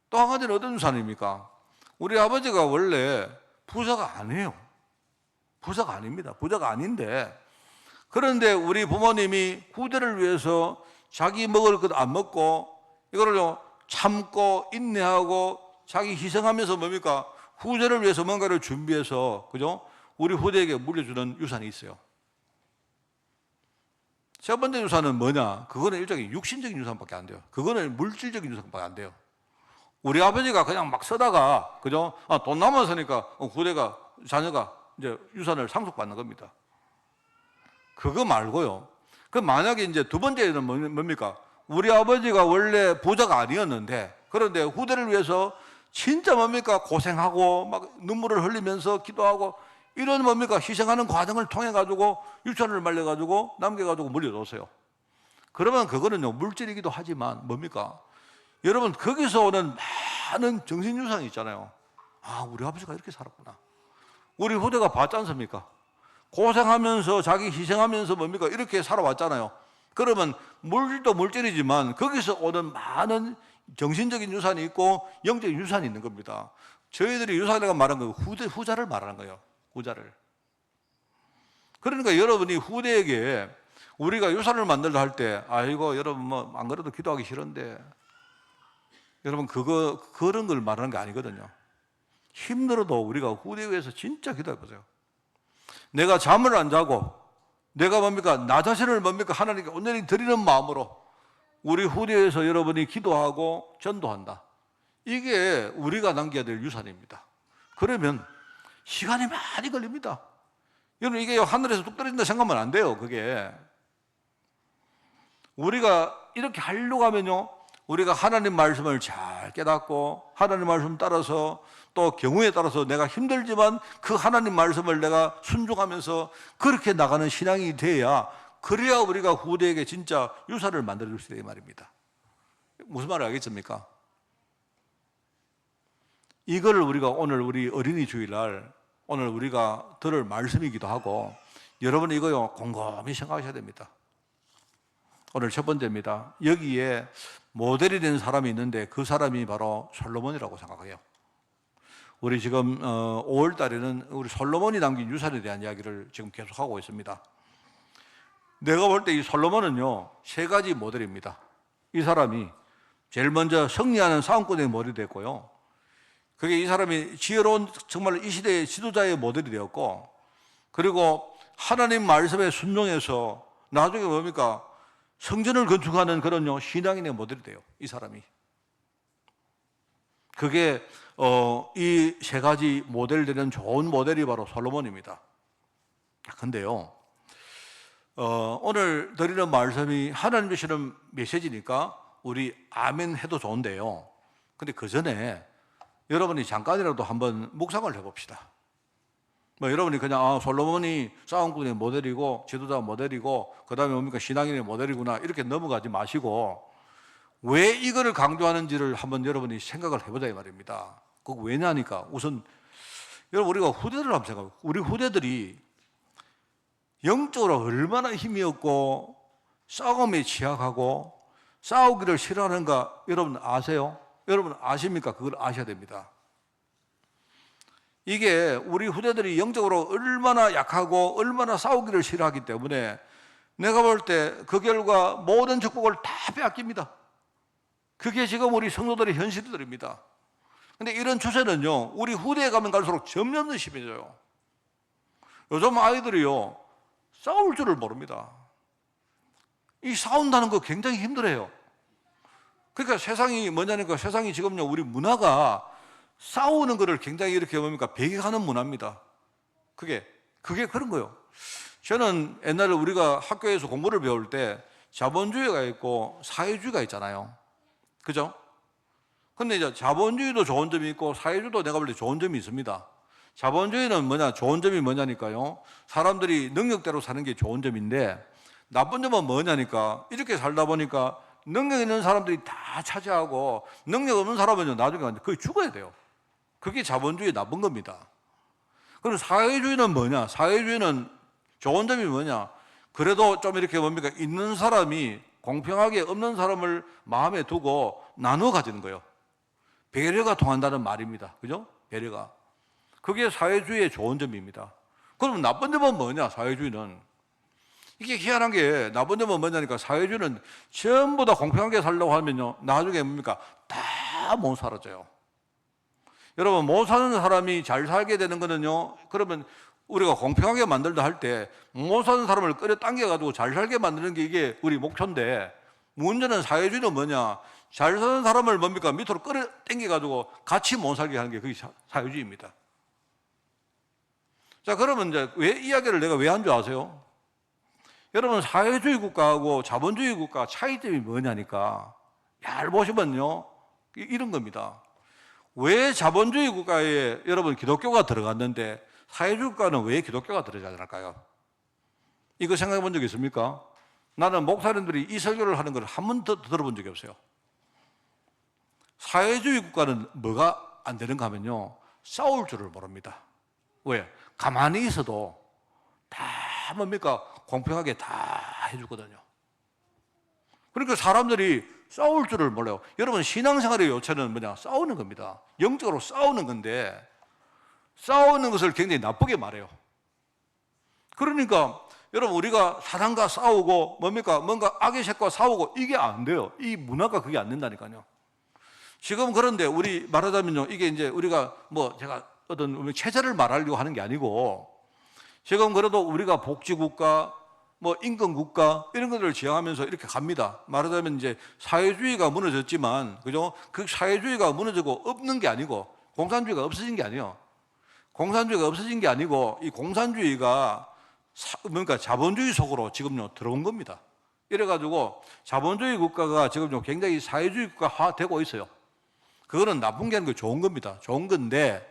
또 한 가지는 어떤 유산입니까? 우리 아버지가 원래 부자가 아니에요. 부자가 아닙니다. 부자가 아닌데, 그런데 우리 부모님이 후대를 위해서 자기 먹을 것 안 먹고 이거를 참고 인내하고 자기 희생하면서 뭡니까? 후대를 위해서 뭔가를 준비해서, 그죠? 우리 후대에게 물려주는 유산이 있어요. 세 번째 유산은 뭐냐? 그거는 일종의 육신적인 유산밖에 안 돼요. 그거는 물질적인 유산밖에 안 돼요. 우리 아버지가 그냥 막 쓰다가, 그죠? 돈 남았으니까 후대가, 자녀가 이제 유산을 상속받는 겁니다. 그거 말고요. 그 만약에 이제 두 번째는 뭡니까? 우리 아버지가 원래 부자가 아니었는데, 그런데 후대를 위해서 진짜 뭡니까? 고생하고 막 눈물을 흘리면서 기도하고 이런 뭡니까? 희생하는 과정을 통해 가지고 유산을 말려 가지고 남겨 가지고 물려줬어요. 그러면 그거는요, 물질이기도 하지만 뭡니까? 여러분, 거기서 오는 많은 정신 유산이 있잖아요. 아, 우리 아버지가 이렇게 살았구나. 우리 후대가 봤지 않습니까? 고생하면서 자기 희생하면서 뭡니까? 이렇게 살아왔잖아요. 그러면 물질도 물질이지만 거기서 오는 많은 정신적인 유산이 있고 영적인 유산이 있는 겁니다. 저희들이 유산이라고 말하는 거 후자를 말하는 거예요. 후자를. 그러니까 여러분이 후대에게 우리가 유산을 만들다 할 때, 아이고 여러분 뭐 안 그래도 기도하기 싫은데, 여러분 그런 걸 말하는 게 아니거든요. 힘들어도 우리가 후대에 위해서 진짜 기도해 보세요. 내가 잠을 안 자고 내가 뭡니까? 나 자신을 뭡니까? 하나님께 온전히 드리는 마음으로 우리 후대에서 여러분이 기도하고 전도한다. 이게 우리가 남겨야 될 유산입니다. 그러면 시간이 많이 걸립니다. 여러분, 이게 하늘에서 뚝 떨어진다 생각하면 안 돼요. 그게 우리가 이렇게 하려고 하면요, 우리가 하나님 말씀을 잘 깨닫고 하나님 말씀 따라서 또 경우에 따라서 내가 힘들지만 그 하나님 말씀을 내가 순종하면서 그렇게 나가는 신앙이 돼야, 그래야 우리가 후대에게 진짜 유산을 만들어줄 수 있다 이 말입니다. 무슨 말을 알겠습니까? 이걸 우리가 오늘 우리 어린이 주일날 오늘 우리가 들을 말씀이기도 하고, 여러분이 이거요 곰곰이 생각하셔야 됩니다. 오늘 첫 번째입니다. 여기에 모델이 된 사람이 있는데 그 사람이 바로 솔로몬이라고 생각해요. 우리 지금 5월 달에는 우리 솔로몬이 남긴 유산에 대한 이야기를 지금 계속하고 있습니다. 내가 볼 때 이 솔로몬은요, 세 가지 모델입니다. 이 사람이 제일 먼저 승리하는 싸움꾼의 모델이 됐고요, 그게 이 사람이 지혜로운 정말 이 시대의 지도자의 모델이 되었고, 그리고 하나님 말씀에 순종해서 나중에 뭡니까? 성전을 건축하는 그런 신앙인의 모델이 돼요, 이 사람이. 그게 이 세 가지 모델 되는 좋은 모델이 바로 솔로몬입니다. 근데요, 오늘 드리는 말씀이 하나님 주시는 메시지니까 우리 아멘 해도 좋은데요, 근데 그 전에 여러분이 잠깐이라도 한번 묵상을 해봅시다. 여러분이 그냥 솔로몬이 싸움꾼의 모델이고 지도자 모델이고 그 다음에 뭡니까? 신앙인의 모델이구나 이렇게 넘어가지 마시고, 왜 이거를 강조하는지를 한번 여러분이 생각을 해보자 이 말입니다. 그거 왜냐니까, 우선 여러분 우리가 후대들을 한번 생각해요. 우리 후대들이 영적으로 얼마나 힘이 없고 싸움에 취약하고 싸우기를 싫어하는가 여러분 아세요? 여러분 아십니까? 그걸 아셔야 됩니다. 이게 우리 후대들이 영적으로 얼마나 약하고 얼마나 싸우기를 싫어하기 때문에 내가 볼 때 그 결과 모든 축복을 다 빼앗깁니다. 그게 지금 우리 성도들의 현실들입니다. 근데 이런 추세는요, 우리 후대에 가면 갈수록 점점 더 심해져요. 요즘 아이들이요, 싸울 줄을 모릅니다. 이 싸운다는 거 굉장히 힘들어요. 그러니까 세상이 뭐냐니까, 세상이 지금요, 우리 문화가 싸우는 거를 굉장히 이렇게 뭡니까, 배격하는 문화입니다. 그게 그런 거예요. 저는 옛날에 우리가 학교에서 공부를 배울 때 자본주의가 있고 사회주의가 있잖아요. 그죠? 근데 이제 자본주의도 좋은 점이 있고 사회주의도 내가 볼 때 좋은 점이 있습니다. 자본주의는 뭐냐, 좋은 점이 뭐냐니까요, 사람들이 능력대로 사는 게 좋은 점인데, 나쁜 점은 뭐냐니까, 이렇게 살다 보니까 능력 있는 사람들이 다 차지하고 능력 없는 사람은 나중에 거의 죽어야 돼요. 그게 자본주의 나쁜 겁니다. 그리고 사회주의는 뭐냐, 사회주의는 좋은 점이 뭐냐, 그래도 좀 이렇게 뭡니까, 있는 사람이 공평하게 없는 사람을 마음에 두고 나누어 가지는 거예요. 배려가 통한다는 말입니다. 그죠? 배려가. 그게 사회주의의 좋은 점입니다. 그럼 나쁜 점은 뭐냐, 사회주의는. 이게 희한한 게, 나쁜 점은 뭐냐니까, 사회주의는 전부 다 공평하게 살려고 하면요, 나중에 뭡니까, 다 못 살아져요. 여러분, 못 사는 사람이 잘 살게 되는 거는요, 그러면 우리가 공평하게 만들다 할 때 못 사는 사람을 끌어당겨가지고 잘 살게 만드는 게 이게 우리 목표인데, 문제는 사회주의는 뭐냐, 잘 사는 사람을 뭡니까, 밑으로 끌어당겨가지고 같이 못 살게 하는 게 그게 사회주의입니다. 자, 그러면 이제 왜 이야기를 내가 왜 한 줄 아세요? 여러분, 사회주의 국가하고 자본주의 국가 차이점이 뭐냐니까, 잘 보시면요, 이런 겁니다. 왜 자본주의 국가에 여러분 기독교가 들어갔는데 사회주의 국가는 왜 기독교가 들어가지 않을까요? 이거 생각해 본 적 있습니까? 나는 목사님들이 이 설교를 하는 걸 한 번도 들어본 적이 없어요. 사회주의 국가는 뭐가 안 되는가 하면요, 싸울 줄을 모릅니다. 왜? 가만히 있어도 다 뭡니까, 공평하게 다 해주거든요. 그러니까 사람들이 싸울 줄을 몰라요. 여러분, 신앙생활의 요체는 뭐냐, 싸우는 겁니다. 영적으로 싸우는 건데, 싸우는 것을 굉장히 나쁘게 말해요. 그러니까 여러분, 우리가 사단과 싸우고 뭡니까, 뭔가 악의 색과 싸우고, 이게 안 돼요. 이 문화가 그게 안 된다니까요. 지금 그런데 우리 말하자면요, 이게 이제 우리가 뭐 제가 어떤 체제를 말하려고 하는 게 아니고, 지금 그래도 우리가 복지국가, 뭐 임금국가 이런 것들을 지향하면서 이렇게 갑니다. 말하자면 이제 사회주의가 무너졌지만, 그죠? 그 사회주의가 무너지고 없는 게 아니고, 공산주의가 없어진 게 아니에요. 공산주의가 없어진 게 아니고, 이 공산주의가 뭔가 자본주의 속으로 지금요 들어온 겁니다. 이래가지고 자본주의 국가가 지금요 굉장히 사회주의 국가화 되고 있어요. 그거는 나쁜 게 아니고 좋은 겁니다. 좋은 건데,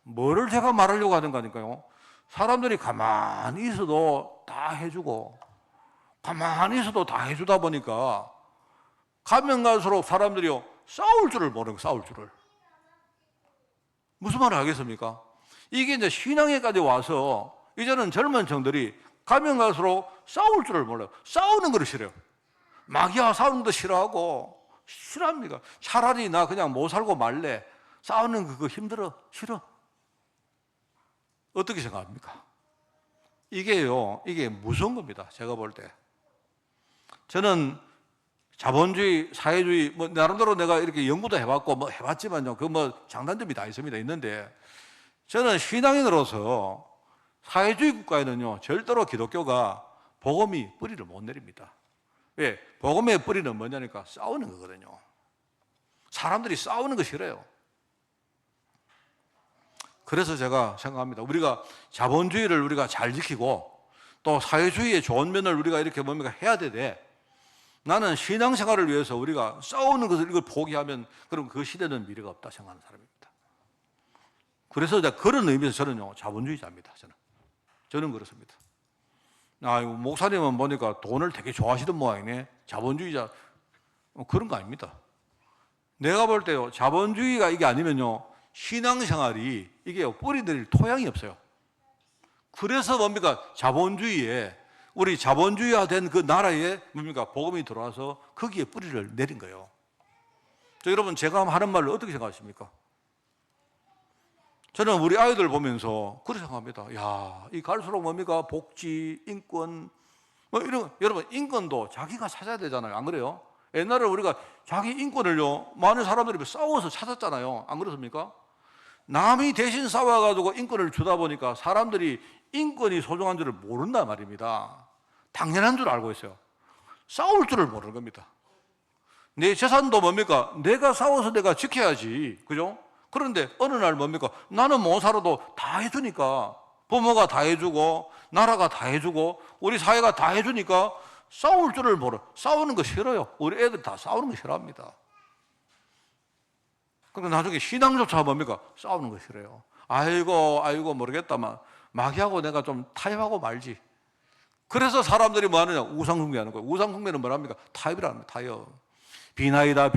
뭐를 제가 말하려고 하는 거니까요, 사람들이 가만히 있어도 다 해주고, 가만히 있어도 다 해주다 보니까 가면 갈수록 사람들이요 싸울 줄을 모르는 거예요. 싸울 줄을. 무슨 말을 하겠습니까? 이게 이제 신앙에까지 와서 이제는 젊은 층들이 가면 갈수록 싸울 줄을 몰라요. 싸우는 걸 싫어요. 마귀와 싸우는 것도 싫어하고, 싫어합니다. 차라리 나 그냥 못 살고 말래. 싸우는 그거 힘들어. 싫어. 어떻게 생각합니까? 이게요, 이게 무서운 겁니다. 제가 볼 때. 저는 자본주의, 사회주의, 뭐, 나름대로 내가 이렇게 연구도 해봤고, 뭐 해봤지만요, 그 뭐 장단점이 다 있습니다. 있는데, 저는 신앙인으로서 사회주의 국가에는요, 절대로 기독교가 복음이 뿌리를 못 내립니다. 왜? 복음의 뿌리는 뭐냐니까 싸우는 거거든요. 사람들이 싸우는 거 싫어요. 그래서 제가 생각합니다. 우리가 자본주의를 우리가 잘 지키고 또 사회주의의 좋은 면을 우리가 이렇게 뭡니까 해야 되되, 나는 신앙생활을 위해서 우리가 싸우는 것을 이걸 포기하면 그럼 그 시대는 미래가 없다 생각하는 사람입니다. 그래서 그런 의미에서 저는요 자본주의자입니다. 저는 그렇습니다. 목사님은 보니까 돈을 되게 좋아하시던 모양이네. 자본주의자. 그런 거 아닙니다. 내가 볼 때요, 자본주의가 이게 아니면요, 신앙생활이 이게 뿌리 내릴 토양이 없어요. 그래서 뭡니까, 자본주의에, 우리 자본주의화된 그 나라에 뭡니까, 복음이 들어와서 거기에 뿌리를 내린 거예요. 여러분, 제가 하는 말을 어떻게 생각하십니까? 저는 우리 아이들 보면서 그렇게 생각합니다. 야, 이 갈수록 뭡니까, 복지, 인권, 뭐 이런 여러분 인권도 자기가 찾아야 되잖아요. 안 그래요? 옛날에 우리가 자기 인권을요 많은 사람들이 싸워서 찾았잖아요. 안 그렇습니까? 남이 대신 싸워가지고 인권을 주다 보니까 사람들이 인권이 소중한 줄을 모른단 말입니다. 당연한 줄 알고 있어요. 싸울 줄을 모르는 겁니다. 내 재산도 뭡니까? 내가 싸워서 내가 지켜야지. 그죠? 그런데 어느 날 뭡니까? 나는 못 살아도 다 해주니까 부모가 다 해주고 나라가 다 해주고 우리 사회가 다 해주니까 싸울 줄을 모르. 싸우는 거 싫어요. 우리 애들 다 싸우는 거 싫어합니다. 그러니까 나중에 신앙조차 뭡니까? 싸우는 거 싫어요. 아이고 모르겠다만 마귀하고 내가 좀 타협하고 말지. 그래서 사람들이 뭐 하느냐? 우상숭배하는 거예요. 우상숭배는 뭐랍니까? 타협이라는 거예요. 타협. 비나이다.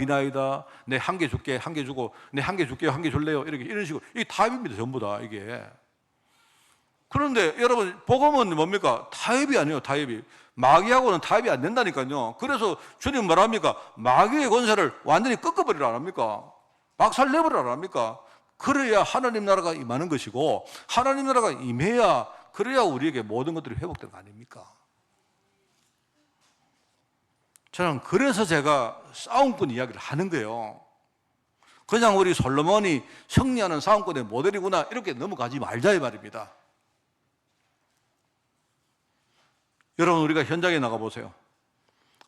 내 한 개 줄게, 한 개 주고, 내 한 개 줄게요, 한 개 줄래요? 이런 식으로. 이게 타협입니다, 전부 다, 이게. 그런데 여러분, 복음은 뭡니까? 타협이 아니에요, 타협이. 마귀하고는 타협이 안 된다니까요. 그래서 주님 뭐랍니까? 마귀의 권세를 완전히 꺾어버리라 안 합니까? 박살 내버리라 안 합니까? 그래야 하나님 나라가 임하는 것이고, 하나님 나라가 임해야, 그래야 우리에게 모든 것들이 회복되는 거 아닙니까? 저는 그래서 제가 싸움꾼 이야기를 하는 거예요. 그냥 우리 솔로몬이 승리하는 싸움꾼의 모델이구나 이렇게 넘어가지 말자 이 말입니다. 여러분 우리가 현장에 나가보세요.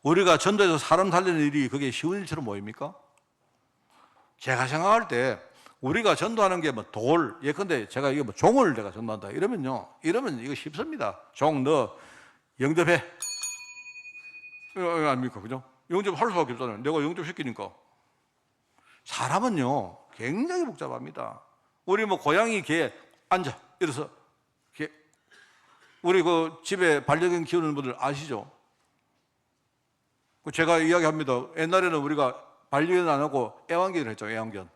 우리가 전도에서 사람 살리는 일이 그게 쉬운 일처럼 보입니까? 제가 생각할 때 우리가 전도하는 게 뭐 돌, 예컨대 제가 이거 뭐 종을 내가 전도한다 이러면 이거 쉽습니다. 종 너 영접해. 이거 아닙니까? 그죠? 영접할 수밖에 없잖아요. 내가 영접시키니까. 사람은요, 굉장히 복잡합니다. 우리 뭐 고양이, 개, 앉아. 이래서, 개. 우리 그 집에 반려견 키우는 분들 아시죠? 제가 이야기합니다. 옛날에는 우리가 반려견 안 하고 애완견을 했죠, 애완견.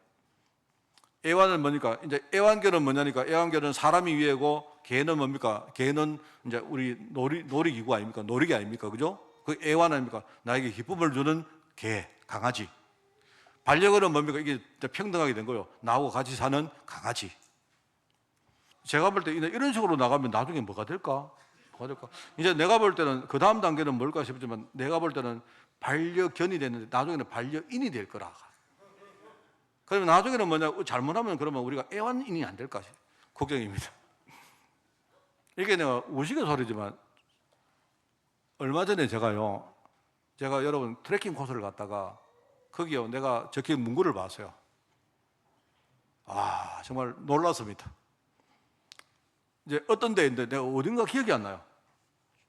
애완은 뭐니까? 이제 애완견은 뭐냐니까? 애완견은 사람이 위에고, 개는 뭡니까? 개는 이제 우리 놀이기구 아닙니까? 놀이기 아닙니까? 그죠? 그 애완 아닙니까? 나에게 기쁨을 주는 개, 강아지. 반려견은 뭡니까? 이게 평등하게 된 거예요. 나하고 같이 사는 강아지. 제가 볼 때 이런 식으로 나가면 나중에 뭐가 될까? 이제 내가 볼 때는 그 다음 단계는 뭘까 싶지만 내가 볼 때는 반려견이 됐는데 나중에는 반려인이 될 거라. 그러면 나중에는 뭐냐? 잘못하면 그러면 우리가 애완인이 안 될까? 걱정입니다. 이게 내가 우스갯소리지만 얼마 전에 제가 여러분 트레킹 코스를 갔다가 거기요 내가 적힌 문구를 봤어요. 아 정말 놀랐습니다. 이제 어떤 데인데 내가 어딘가 기억이 안 나요.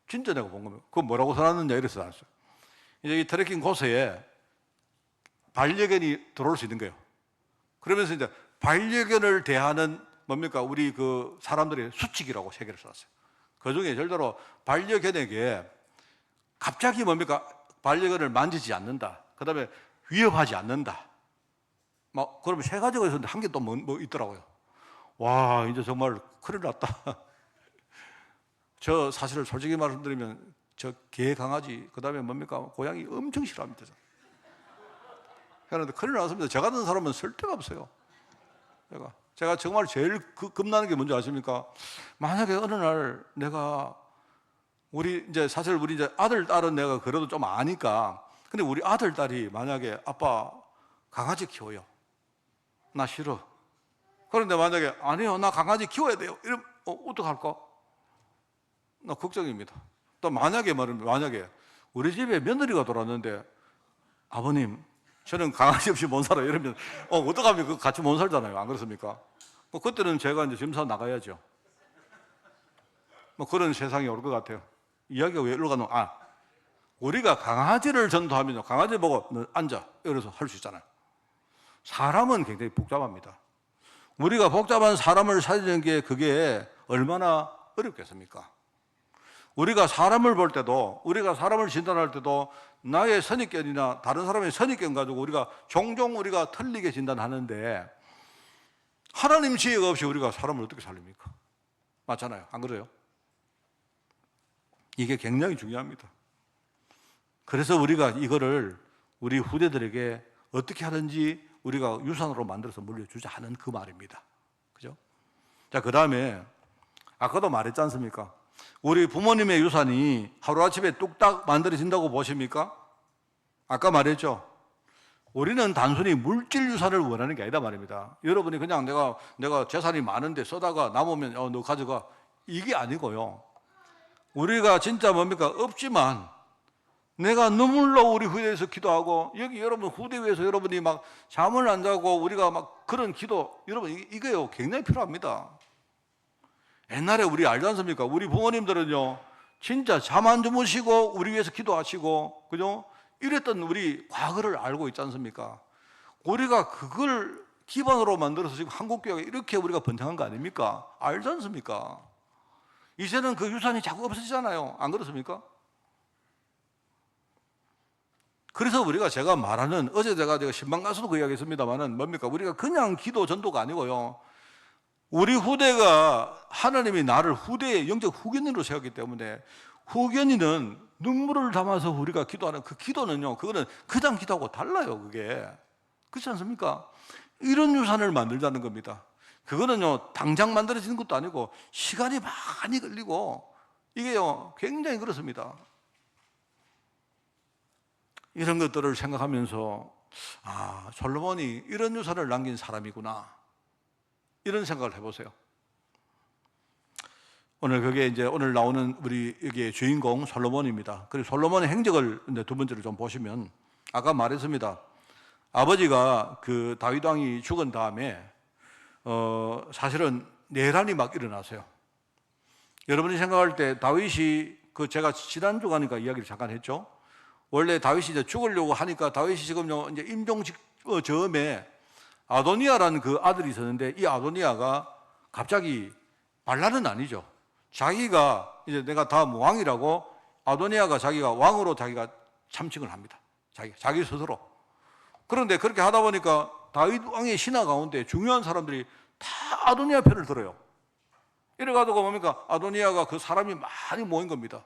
진짜 내가 본 겁니다. 그거 뭐라고 써놨느냐 이래서 알았어요. 이제 이 트레킹 코스에 반려견이 들어올 수 있는 거예요. 그러면서 이제 반려견을 대하는 뭡니까 우리 그 사람들의 수칙이라고 세 개를 써놨어요. 그 중에 절대로 반려견에게 갑자기 뭡니까? 반려견을 만지지 않는다. 그 다음에 위협하지 않는다. 그러면 세 가지가 있었는데 한 개 또 뭐 있더라고요. 와, 이제 정말 큰일 났다. 저 사실을 솔직히 말씀드리면 저 개, 강아지, 그 다음에 뭡니까? 고양이 엄청 싫어합니다. 그런데 큰일 났습니다. 저 같은 사람은 쓸 데가 없어요. 제가 정말 제일 겁나는 게 뭔지 아십니까? 만약에 어느 날 내가 우리 이제 아들, 딸은 내가 그래도 좀 아니까. 근데 우리 아들, 딸이 만약에 아빠 강아지 키워요. 나 싫어. 그런데 만약에 아니요, 나 강아지 키워야 돼요. 이러면 어떡할까? 나 걱정입니다. 또 만약에 우리 집에 며느리가 돌아왔는데 아버님, 저는 강아지 없이 못 살아요. 이러면 어떡하면 같이 못 살잖아요. 안 그렇습니까? 그때는 제가 이제 점사 나가야죠. 그런 세상이 올 것 같아요. 이야기가 왜 이리로 가노? 우리가 강아지를 전도하면요. 강아지 보고 너 앉아. 이래서 할 수 있잖아요. 사람은 굉장히 복잡합니다. 우리가 복잡한 사람을 살리는 게 그게 얼마나 어렵겠습니까? 우리가 사람을 볼 때도, 우리가 사람을 진단할 때도 나의 선입견이나 다른 사람의 선입견 가지고 종종 우리가 틀리게 진단하는데 하나님 지혜가 없이 우리가 사람을 어떻게 살립니까? 맞잖아요. 안 그래요? 이게 굉장히 중요합니다. 그래서 우리가 이거를 우리 후대들에게 어떻게 하든지 우리가 유산으로 만들어서 물려주자 하는 그 말입니다. 그죠? 자, 그 다음에 아까도 말했지 않습니까? 우리 부모님의 유산이 하루아침에 뚝딱 만들어진다고 보십니까? 아까 말했죠. 우리는 단순히 물질 유산을 원하는 게 아니다 말입니다. 여러분이 그냥 내가 재산이 많은데 써다가 남으면 너 가져가, 이게 아니고요. 우리가 진짜 뭡니까? 없지만 내가 눈물로 우리 후대에 위해서 기도하고, 여기 여러분 후대 위해서 여러분이 막 잠을 안 자고 우리가 막 그런 기도, 여러분 이거요 굉장히 필요합니다. 옛날에 우리 알지 않습니까? 우리 부모님들은요 진짜 잠 안 주무시고 우리 위해서 기도하시고, 그죠? 이랬던 우리 과거를 알고 있지 않습니까? 우리가 그걸 기반으로 만들어서 지금 한국교회가 이렇게 우리가 번창한 거 아닙니까? 알지 않습니까? 이제는 그 유산이 자꾸 없어지잖아요. 안 그렇습니까? 그래서 우리가 제가 말하는, 어제 제가 신방 가서도 그 이야기 했습니다만은 뭡니까? 우리가 그냥 기도 전도가 아니고요. 우리 후대가 하나님이 나를 후대의 영적 후견인으로 세웠기 때문에 후견인은 눈물을 담아서 우리가 기도하는 그 기도는요, 그거는 그냥 기도하고 달라요. 그게 그렇지 않습니까? 이런 유산을 만들자는 겁니다. 그거는요 당장 만들어지는 것도 아니고 시간이 많이 걸리고 이게요 굉장히 그렇습니다. 이런 것들을 생각하면서 솔로몬이 이런 유산을 남긴 사람이구나, 이런 생각을 해보세요. 오늘 그게 이제 오늘 나오는 우리 여기의 주인공 솔로몬입니다. 그리고 솔로몬의 행적을 이제 두 번째로 좀 보시면, 아까 말했습니다. 아버지가 그 다윗 왕이 죽은 다음에 사실은 내란이 막 일어났어요. 여러분이 생각할 때 다윗이 제가 지난주 가니까 이야기를 잠깐 했죠. 원래 다윗이 이제 죽으려고 하니까 다윗이 지금요 이제 임종직 즈음에 아도니아라는 그 아들이 있었는데, 이 아도니아가 갑자기 반란은 아니죠. 자기가 이제 내가 다음 왕이라고 아도니아가 자기가 왕으로 자기가 참칭을 합니다. 자기 스스로. 그런데 그렇게 하다 보니까 다윗 왕의 신하 가운데 중요한 사람들이 다 아도니아 편을 들어요. 이래가지고 뭡니까? 아도니아가 그 사람이 많이 모인 겁니다.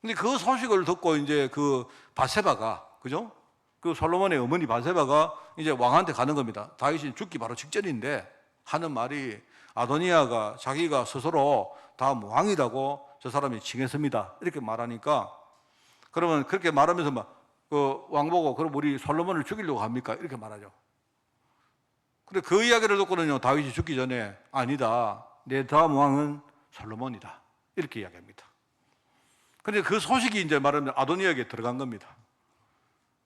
근데 그 소식을 듣고 이제 그 바세바가, 그죠? 그 솔로몬의 어머니 바세바가 이제 왕한테 가는 겁니다. 다윗이 죽기 바로 직전인데 하는 말이, 아도니아가 자기가 스스로 다음 왕이라고 저 사람이 칭했습니다. 이렇게 말하니까, 그러면 그렇게 말하면서 막 그 왕 보고, 그럼 우리 솔로몬을 죽이려고 합니까? 이렇게 말하죠. 근데 그 이야기를 듣고는요 다윗이 죽기 전에, 아니다, 내 다음 왕은 솔로몬이다, 이렇게 이야기합니다. 근데 그 소식이 이제 말하면 아도니아에게 들어간 겁니다.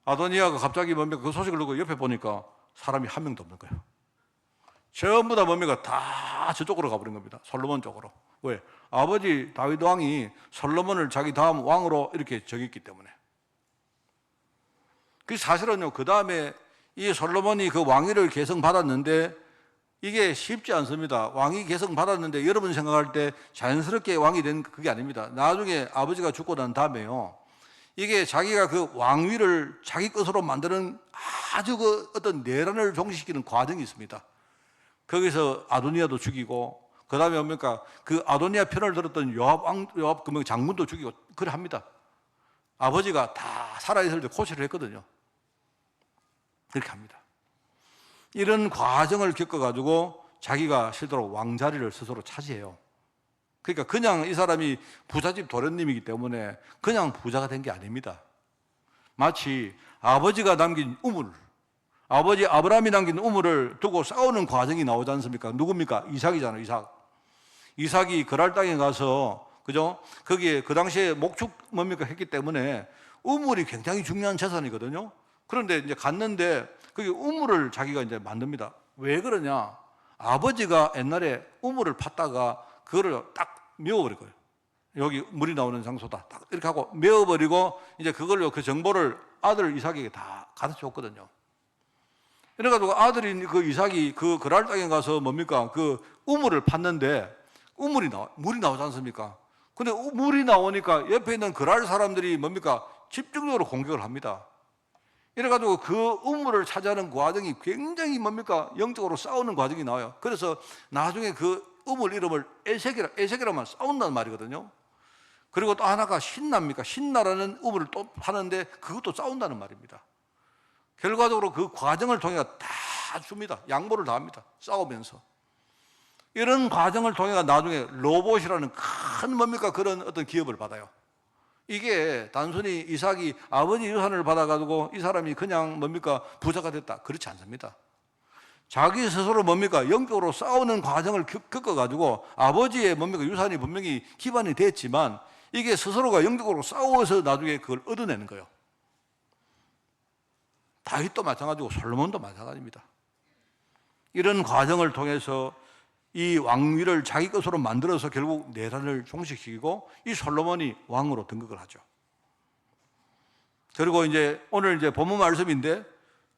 아도니아가 갑자기 뭡니까? 그 소식을 듣고 옆에 보니까 사람이 한 명도 없는 거예요. 전부 다 뭡니까? 다 저쪽으로 가버린 겁니다. 솔로몬 쪽으로. 왜? 아버지 다윗 왕이 솔로몬을 자기 다음 왕으로 이렇게 정했기 때문에. 그 사실은요, 그 다음에 이 솔로몬이 그 왕위를 계승받았는데 이게 쉽지 않습니다. 왕위 계승받았는데 여러분 생각할 때 자연스럽게 왕이 된 그게 아닙니다. 나중에 아버지가 죽고 난 다음에요, 이게 자기가 그 왕위를 자기 것으로 만드는 아주 그 어떤 내란을 종식시키는 과정이 있습니다. 거기서 아도니아도 죽이고, 그 다음에 뭡니까? 그 아도니아 편을 들었던 요압 그 장군도 죽이고, 그래 합니다. 아버지가 다 살아있을 때 코치를 했거든요. 그렇게 합니다. 이런 과정을 겪어가지고 자기가 실제로 왕자리를 스스로 차지해요. 그러니까 그냥 이 사람이 부잣집 도련님이기 때문에 그냥 부자가 된 게 아닙니다. 마치 아버지가 남긴 우물, 아버지 아브라함이 남긴 우물을 두고 싸우는 과정이 나오지 않습니까? 누굽니까? 이삭이잖아요. 이삭이 그랄 땅에 가서, 그죠? 거기에 그 당시에 목축 뭡니까 했기 때문에 우물이 굉장히 중요한 재산이거든요. 그런데 이제 갔는데 거기 우물을 자기가 이제 만듭니다. 왜 그러냐? 아버지가 옛날에 우물을 팠다가 그거를 딱 메워버릴 거예요. 여기 물이 나오는 장소다. 딱 이렇게 하고 메워버리고 이제 그걸로 그 정보를 아들 이삭에게 다 가르쳐 줬거든요. 그래가지고 아들인 그 이삭이 그 그랄 땅에 가서 뭡니까? 그 우물을 팠는데 물이 나오지 않습니까? 근데 물이 나오니까 옆에 있는 그랄 사람들이 뭡니까? 집중적으로 공격을 합니다. 이래가지고 그 우물을 차지하는 과정이 굉장히 뭡니까? 영적으로 싸우는 과정이 나와요. 그래서 나중에 그 우물 이름을 에색이라면 싸운다는 말이거든요. 그리고 또 하나가 신나입니까? 신나라는 우물을 또 파는데 그것도 싸운다는 말입니다. 결과적으로 그 과정을 통해 다 줍니다. 양보를 다 합니다. 싸우면서. 이런 과정을 통해 나중에 로봇이라는 큰 뭡니까 그런 어떤 기업을 받아요. 이게 단순히 이삭이 아버지 유산을 받아가지고 이 사람이 그냥 뭡니까 부자가 됐다, 그렇지 않습니다. 자기 스스로 뭡니까 영적으로 싸우는 과정을 겪어가지고 아버지의 뭡니까 유산이 분명히 기반이 됐지만 이게 스스로가 영적으로 싸워서 나중에 그걸 얻어내는 거예요. 다윗도 마찬가지고 솔로몬도 마찬가지입니다. 이런 과정을 통해서 이 왕위를 자기 것으로 만들어서 결국 내란을 종식시키고 이 솔로몬이 왕으로 등극을 하죠. 그리고 이제 오늘 이제 본문 말씀인데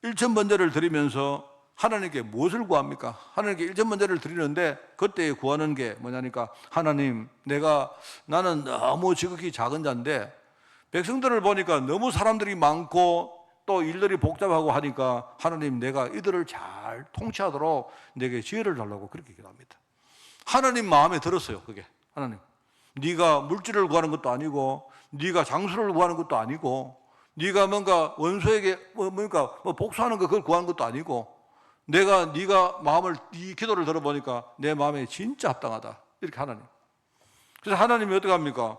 일천번제를 드리면서 하나님께 무엇을 구합니까? 하나님께 일천번제를 드리는데 그때 구하는 게 뭐냐니까 하나님, 나는 너무 지극히 작은 자인데 백성들을 보니까 너무 사람들이 많고 또 일들이 복잡하고 하니까 하나님, 내가 이들을 잘 통치하도록 내게 지혜를 달라고 그렇게 기도합니다. 하나님 마음에 들었어요. 그게 하나님, 네가 물질을 구하는 것도 아니고 네가 장수를 구하는 것도 아니고 네가 뭔가 원수에게 복수하는 거 그걸 구하는 것도 아니고 네가 마음을 네 기도를 들어보니까 내 마음에 진짜 합당하다, 이렇게 하나님. 그래서 하나님이 어떻게 합니까?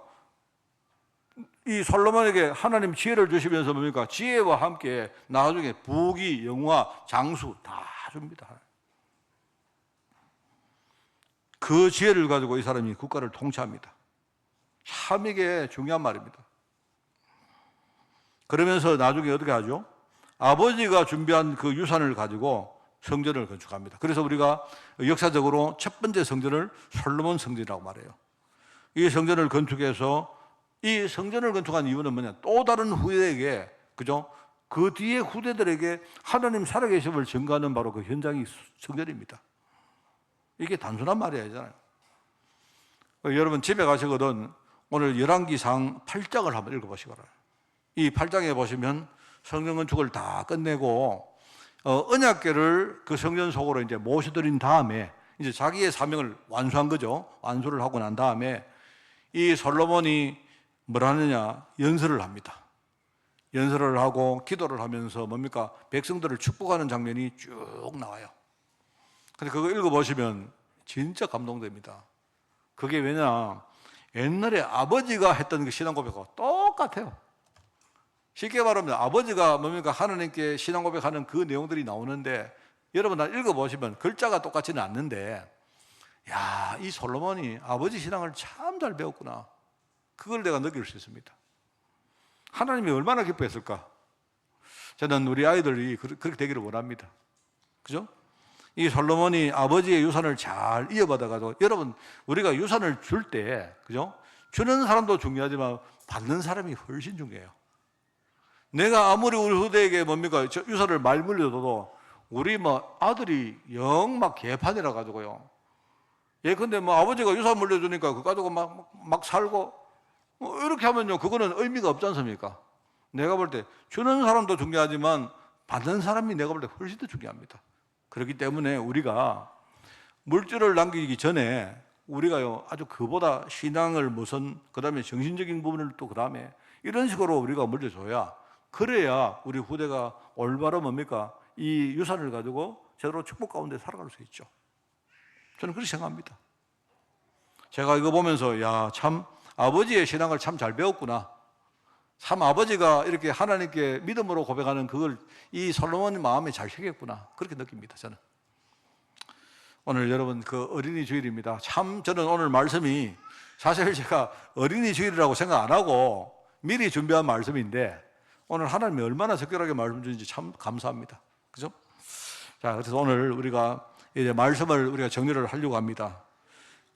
이 솔로몬에게 하나님 지혜를 주시면서 뭡니까? 지혜와 함께 나중에 부귀, 영화, 장수 다 줍니다. 그 지혜를 가지고 이 사람이 국가를 통치합니다. 참 이게 중요한 말입니다. 그러면서 나중에 어떻게 하죠? 아버지가 준비한 그 유산을 가지고 성전을 건축합니다. 그래서 우리가 역사적으로 첫 번째 성전을 솔로몬 성전이라고 말해요. 이 성전을 건축해서 이 성전을 건축한 이유는 뭐냐? 또 다른 후대에게, 그죠? 그 뒤에 후대들에게 하나님 살아계심을 증거하는 바로 그 현장이 성전입니다. 이게 단순한 말이 아니잖아요. 여러분 집에 가시거든 오늘 열왕기상 8장을 한번 읽어보시기 바랍니다. 이 8장에 보시면 성전 건축을 다 끝내고 언약궤를 그 성전 속으로 이제 모셔드린 다음에 이제 자기의 사명을 완수한 거죠. 완수를 하고 난 다음에 이 솔로몬이 뭘 하느냐? 연설을 합니다. 연설을 하고 기도를 하면서 뭡니까? 백성들을 축복하는 장면이 쭉 나와요. 근데 그거 읽어보시면 진짜 감동됩니다. 그게 왜냐? 옛날에 아버지가 했던 그 신앙 고백하고 똑같아요. 쉽게 말하면 아버지가 뭡니까? 하나님께 신앙 고백하는 그 내용들이 나오는데 여러분 다 읽어보시면 글자가 똑같지는 않는데 야, 이 솔로몬이 아버지 신앙을 참 잘 배웠구나. 그걸 내가 느낄 수 있습니다. 하나님이 얼마나 기뻐했을까? 저는 우리 아이들이 그렇게 되기를 원합니다. 그죠? 이 솔로몬이 아버지의 유산을 잘 이어받아가지고, 여러분, 우리가 유산을 줄 때, 그죠? 주는 사람도 중요하지만 받는 사람이 훨씬 중요해요. 내가 아무리 우리 후대에게 뭡니까? 유산을 말 물려줘도 우리 아들이 영 막 개판이라 가지고요. 근데 아버지가 유산 물려주니까 그거 가지고 막 살고, 이렇게 하면요, 그거는 의미가 없지 않습니까? 내가 볼 때 주는 사람도 중요하지만 받는 사람이 내가 볼 때 훨씬 더 중요합니다. 그렇기 때문에 우리가 물질을 남기기 전에 우리가요, 아주 그보다 신앙을 그 다음에 정신적인 부분을 또 그 다음에 이런 식으로 우리가 물려줘야, 그래야 우리 후대가 올바로 뭡니까? 이 유산을 가지고 제대로 축복 가운데 살아갈 수 있죠. 저는 그렇게 생각합니다. 제가 이거 보면서 야, 참 아버지의 신앙을 참 잘 배웠구나. 참 아버지가 이렇게 하나님께 믿음으로 고백하는 그걸 이 솔로몬의 마음에 잘 새겼구나. 그렇게 느낍니다, 저는. 오늘 여러분 그 어린이 주일입니다. 참 저는 오늘 말씀이 사실 제가 어린이 주일이라고 생각 안 하고 미리 준비한 말씀인데 오늘 하나님이 얼마나 적절하게 말씀 주는지 참 감사합니다. 그죠? 자, 그래서 오늘 우리가 이제 말씀을 우리가 정리를 하려고 합니다.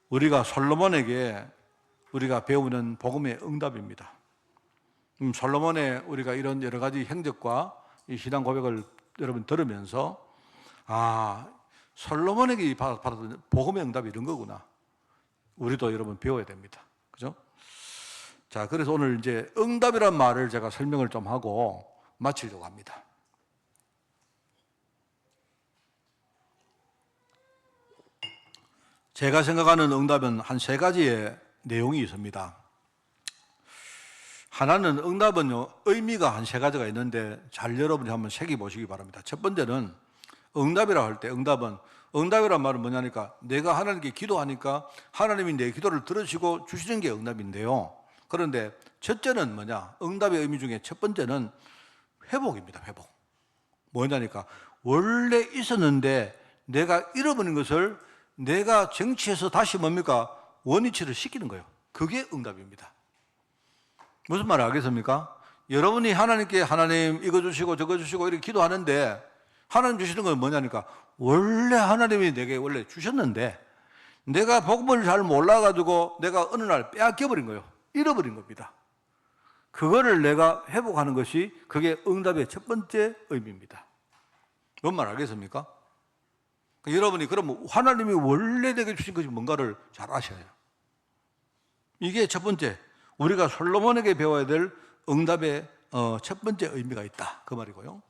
우리가 솔로몬에게 우리가 배우는 복음의 응답입니다. 솔로몬의 우리가 이런 여러 가지 행적과 이 신앙 고백을 여러분 들으면서 솔로몬에게 받았던 복음의 응답이 이런 거구나. 우리도 여러분 배워야 됩니다. 그죠? 자, 그래서 오늘 이제 응답이란 말을 제가 설명을 좀 하고 마치려고 합니다. 제가 생각하는 응답은 한 세 가지의 내용이 있습니다. 하나는 응답은요, 의미가 한 세 가지가 있는데 잘 여러분이 한번 새겨보시기 바랍니다. 첫 번째는 응답이라고 할 때 응답은 응답이란 말은 뭐냐니까 내가 하나님께 기도하니까 하나님이 내 기도를 들으시고 주시는 게 응답인데요. 그런데 첫째는 뭐냐? 응답의 의미 중에 첫 번째는 회복입니다. 회복. 뭐냐니까 원래 있었는데 내가 잃어버린 것을 내가 정치해서 다시 뭡니까? 원위치를 시키는 거예요. 그게 응답입니다. 무슨 말 알겠습니까? 여러분이 하나님께 하나님 이거 주시고 저거 주시고 이렇게 기도하는데 하나님 주시는 건 뭐냐니까 원래 하나님이 내게 원래 주셨는데 내가 복음을 잘 몰라가지고 내가 어느 날 빼앗겨버린 거예요. 잃어버린 겁니다. 그거를 내가 회복하는 것이 그게 응답의 첫 번째 의미입니다. 뭔 말 알겠습니까? 여러분이 그러면 하나님이 원래 내게 주신 것이 뭔가를 잘 아셔야 해요. 이게 첫 번째 우리가 솔로몬에게 배워야 될 응답의 첫 번째 의미가 있다 그 말이고요.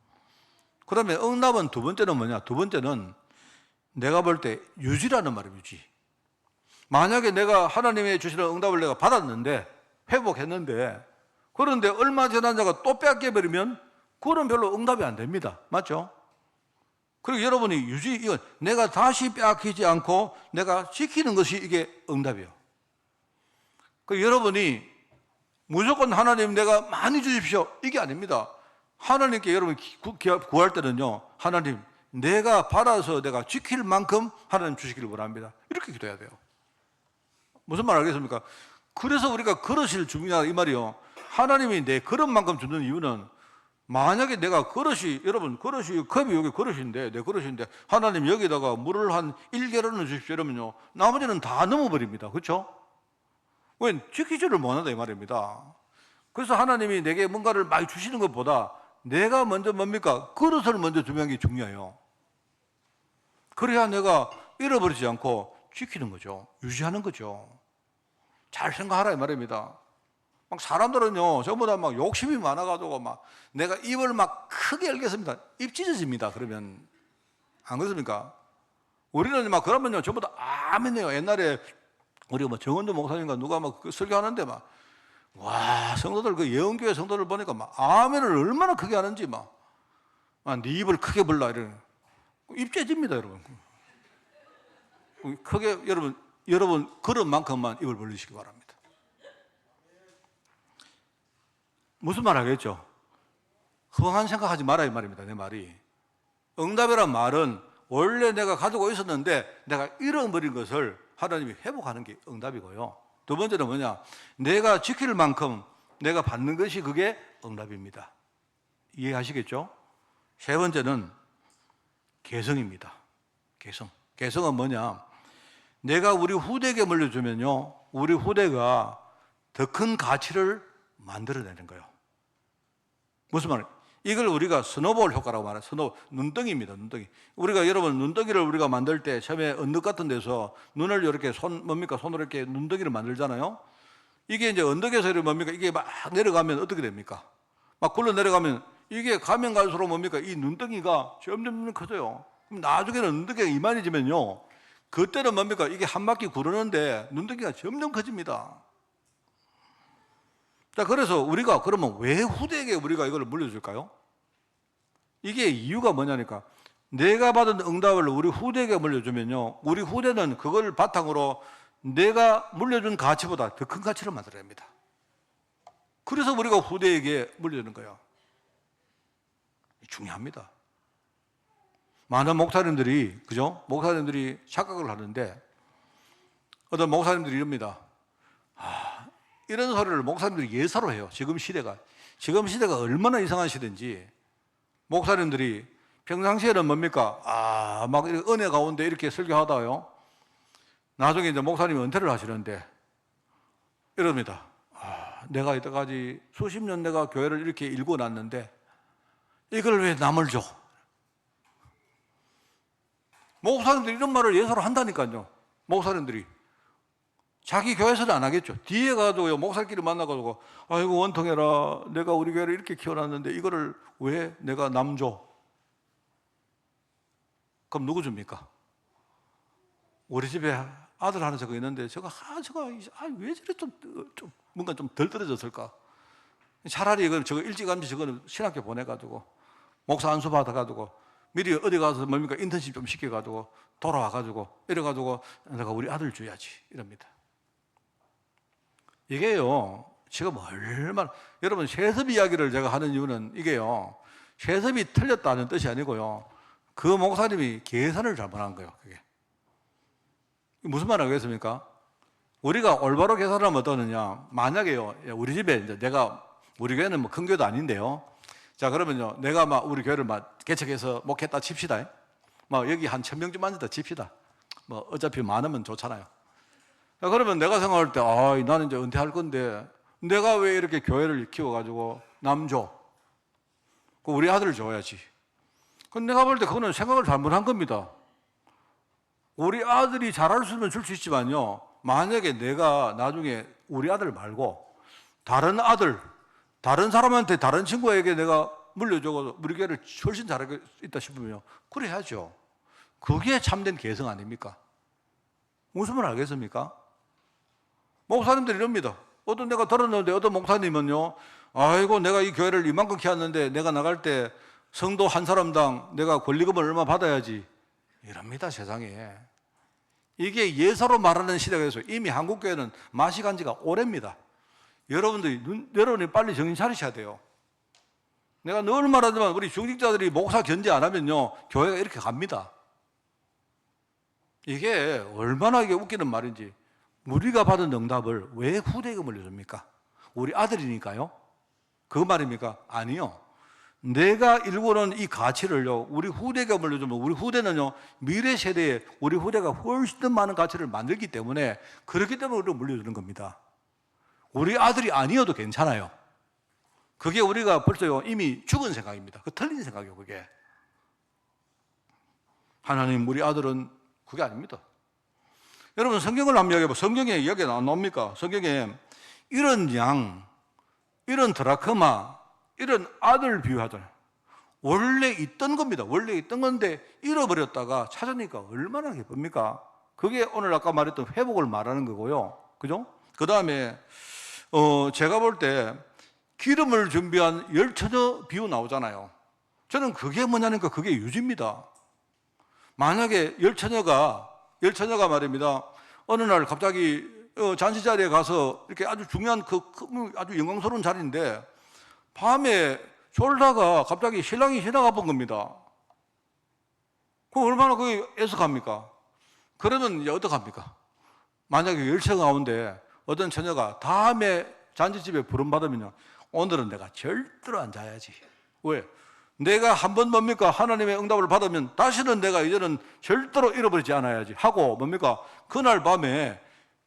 그러면 응답은 두 번째는 뭐냐? 두 번째는 내가 볼 때 유지라는 말이에요. 유지. 만약에 내가 하나님의 주시는 응답을 내가 받았는데 회복했는데 그런데 얼마 지난 자가 또 빼앗겨버리면 그건 별로 응답이 안 됩니다. 맞죠? 그리고 여러분이 유지, 이건 내가 다시 빼앗기지 않고 내가 지키는 것이 이게 응답이에요. 그 여러분이 무조건 하나님 내가 많이 주십시오. 이게 아닙니다. 하나님께 여러분 구할 때는요, 하나님 내가 받아서 내가 지킬 만큼 하나님 주시기를 원합니다. 이렇게 기도해야 돼요. 무슨 말 알겠습니까? 그래서 우리가 그릇을 줍니다 이 말이요. 하나님이 내 그릇만큼 주는 이유는 만약에 내가 그릇이 여러분 그릇이 컵이 여기 그릇인데 내 그릇인데 하나님 여기다가 물을 한 1gallon을 주십시오 이러면요 나머지는 다 넘어버립니다. 그렇죠? 왜? 지키지를 못한다 이 말입니다. 그래서 하나님이 내게 뭔가를 많이 주시는 것보다 내가 먼저 뭡니까? 그릇을 먼저 주는 게 중요해요. 그래야 내가 잃어버리지 않고 지키는 거죠. 유지하는 거죠. 잘 생각하라 이 말입니다. 막 사람들은요 전부 다 막 욕심이 많아가지고 막 내가 입을 막 크게 열겠습니다. 입 찢어집니다. 그러면 안 그렇습니까? 우리는 막 그러면요 전부 다 아멘이에요. 옛날에 우리 뭐 정원도 목사님과 누가 막 설교하는데 막 와 성도들 그 예언교회 성도들 보니까 막 아멘을 얼마나 크게 하는지 막 네 입을 크게 벌라 이러는 입 찢어집니다 여러분. 크게 여러분 그릇만큼만 입을 벌리시기 바랍니다. 무슨 말 하겠죠? 흥한 생각하지 마라 이 말입니다. 내 말이 응답이란 말은 원래 내가 가지고 있었는데 내가 잃어버린 것을 하나님이 회복하는 게 응답이고요. 두 번째는 뭐냐? 내가 지킬 만큼 내가 받는 것이 그게 응답입니다. 이해하시겠죠? 세 번째는 개성입니다. 개성은 뭐냐? 내가 우리 후대에게 물려주면요 우리 후대가 더 큰 가치를 만들어내는 거예요. 무슨 말이에요? 이걸 우리가 스노볼 효과라고 말해요. 눈덩이입니다. 눈덩이. 우리가 여러분 눈덩이를 우리가 만들 때 처음에 언덕 같은 데서 눈을 이렇게 손으로 이렇게 눈덩이를 만들잖아요. 이게 이제 언덕에서 뭡니까? 이게 막 내려가면 어떻게 됩니까? 막 굴러 내려가면 이게 가면 갈수록 뭡니까? 이 눈덩이가 점점 커져요. 그럼 나중에는 눈덩이가 이만해지면요. 그때는 뭡니까? 이게 한 바퀴 구르는데 눈덩이가 점점 커집니다. 자, 그래서 우리가 그러면 왜 후대에게 우리가 이걸 물려줄까요? 이게 이유가 뭐냐니까 내가 받은 응답을 우리 후대에게 물려주면요 우리 후대는 그걸 바탕으로 내가 물려준 가치보다 더 큰 가치를 만들어냅니다. 그래서 우리가 후대에게 물려주는 거예요. 중요합니다. 많은 목사님들이 그죠? 목사님들이 착각을 하는데 어떤 목사님들이 이럽니다. 이런 소리를 목사님들이 예사로 해요. 지금 시대가 얼마나 이상한 시대인지 목사님들이 평상시에는 뭡니까? 막 은혜 가운데 이렇게 설교하다요. 나중에 이제 목사님이 은퇴를 하시는데 이럽니다. 내가 이때까지 수십 년 내가 교회를 이렇게 일궈놨는데 이걸 왜 남을 줘? 목사님들이 이런 말을 예사로 한다니까요. 목사님들이 자기 교회에서는 안 하겠죠. 뒤에 가도요 목사끼리 만나가지고 아이고 원통해라 내가 우리 교회를 이렇게 키워놨는데 이거를 왜 내가 남 줘? 그럼 누구 줍니까? 우리 집에 아들 하나 저거 있는데 저거 왜 저래 좀 뭔가 좀 덜 떨어졌을까? 차라리 저거 일찌감치 저거는 신학교 보내가지고 목사 안수 받아가지고 미리 어디 가서 뭡니까 인턴십 좀 시켜가지고 돌아와가지고 이래가지고 내가 우리 아들 줘야지 이럽니다. 이게요 지금 얼마나 여러분 세습 이야기를 제가 하는 이유는 이게요 세습이 틀렸다는 뜻이 아니고요 그 목사님이 계산을 잘못한 거예요. 그게 무슨 말 하겠습니까? 우리가 올바로 계산하면 어떠느냐? 만약에요 우리 집에 이제 우리 교회는 뭐 큰 교회도 아닌데요. 자 그러면요 내가 막 우리 교회를 막 개척해서 목했다 칩시다. 막 여기 한 1000명쯤 앉았다 칩시다. 뭐 어차피 많으면 좋잖아요. 자, 그러면 내가 생각할 때 나는 이제 은퇴할 건데 내가 왜 이렇게 교회를 키워가지고 남 줘? 우리 아들을 줘야지. 근데 내가 볼 때 그거는 생각을 잘못한 겁니다. 우리 아들이 잘할 수 있으면 줄 수 있지만요 만약에 내가 나중에 우리 아들 말고 다른 아들, 다른 사람한테 다른 친구에게 내가 물려줘서 우리 교회를 훨씬 잘하고 있다 싶으면 그래야죠. 그게 참된 개성 아닙니까? 무슨 말 알겠습니까? 목사님들이 이럽니다. 어떤 내가 들었는데 어떤 목사님은요 아이고 내가 이 교회를 이만큼 키웠는데 내가 나갈 때 성도 한 사람당 내가 권리금을 얼마 받아야지 이럽니다. 세상에 이게 예사로 말하는 시대에서 이미 한국 교회는 맛이 간 지가 오래입니다. 여러분이 빨리 정신 차리셔야 돼요. 내가 늘 말하지만 우리 중직자들이 목사 견제 안 하면요 교회가 이렇게 갑니다. 이게 얼마나 이게 웃기는 말인지. 우리가 받은 응답을 왜 후대에게 물려줍니까? 우리 아들이니까요? 그 말입니까? 아니요. 내가 일구는 이 가치를요 우리 후대가 물려주면 우리 후대는요 미래 세대에 우리 후대가 훨씬 더 많은 가치를 만들기 때문에 그렇기 때문에 우리를 물려주는 겁니다. 우리 아들이 아니어도 괜찮아요. 그게 우리가 벌써요 이미 죽은 생각입니다. 그 틀린 생각이에요. 그게 하나님 우리 아들은 그게 아닙니다. 여러분 성경을 한번 이야기해봐. 성경에 이야기가 안 나옵니까? 성경에 이런 양, 이런 드라크마, 이런 아들 비유하잖아요. 원래 있던 겁니다. 원래 있던 건데 잃어버렸다가 찾으니까 얼마나 기쁩니까? 그게 오늘 아까 말했던 회복을 말하는 거고요. 그죠? 그 다음에 제가 볼 때 기름을 준비한 열처녀 비유 나오잖아요. 저는 그게 뭐냐니까 그게 유지입니다. 만약에 열처녀가 말입니다. 어느 날 갑자기 잔치 자리에 가서 이렇게 아주 중요한 아주 영광스러운 자리인데 밤에 졸다가 갑자기 신랑이 지나가 본 겁니다. 그럼 얼마나 그게 애석합니까? 그러면 이제 어떡합니까? 만약에 열처 가운데 어떤 처녀가 다음에 잔치집에 부름받으면요 오늘은 내가 절대로 안 자야지. 왜? 내가 한번 뭡니까? 하나님의 응답을 받으면 다시는 내가 이제는 절대로 잃어버리지 않아야지 하고 뭡니까? 그날 밤에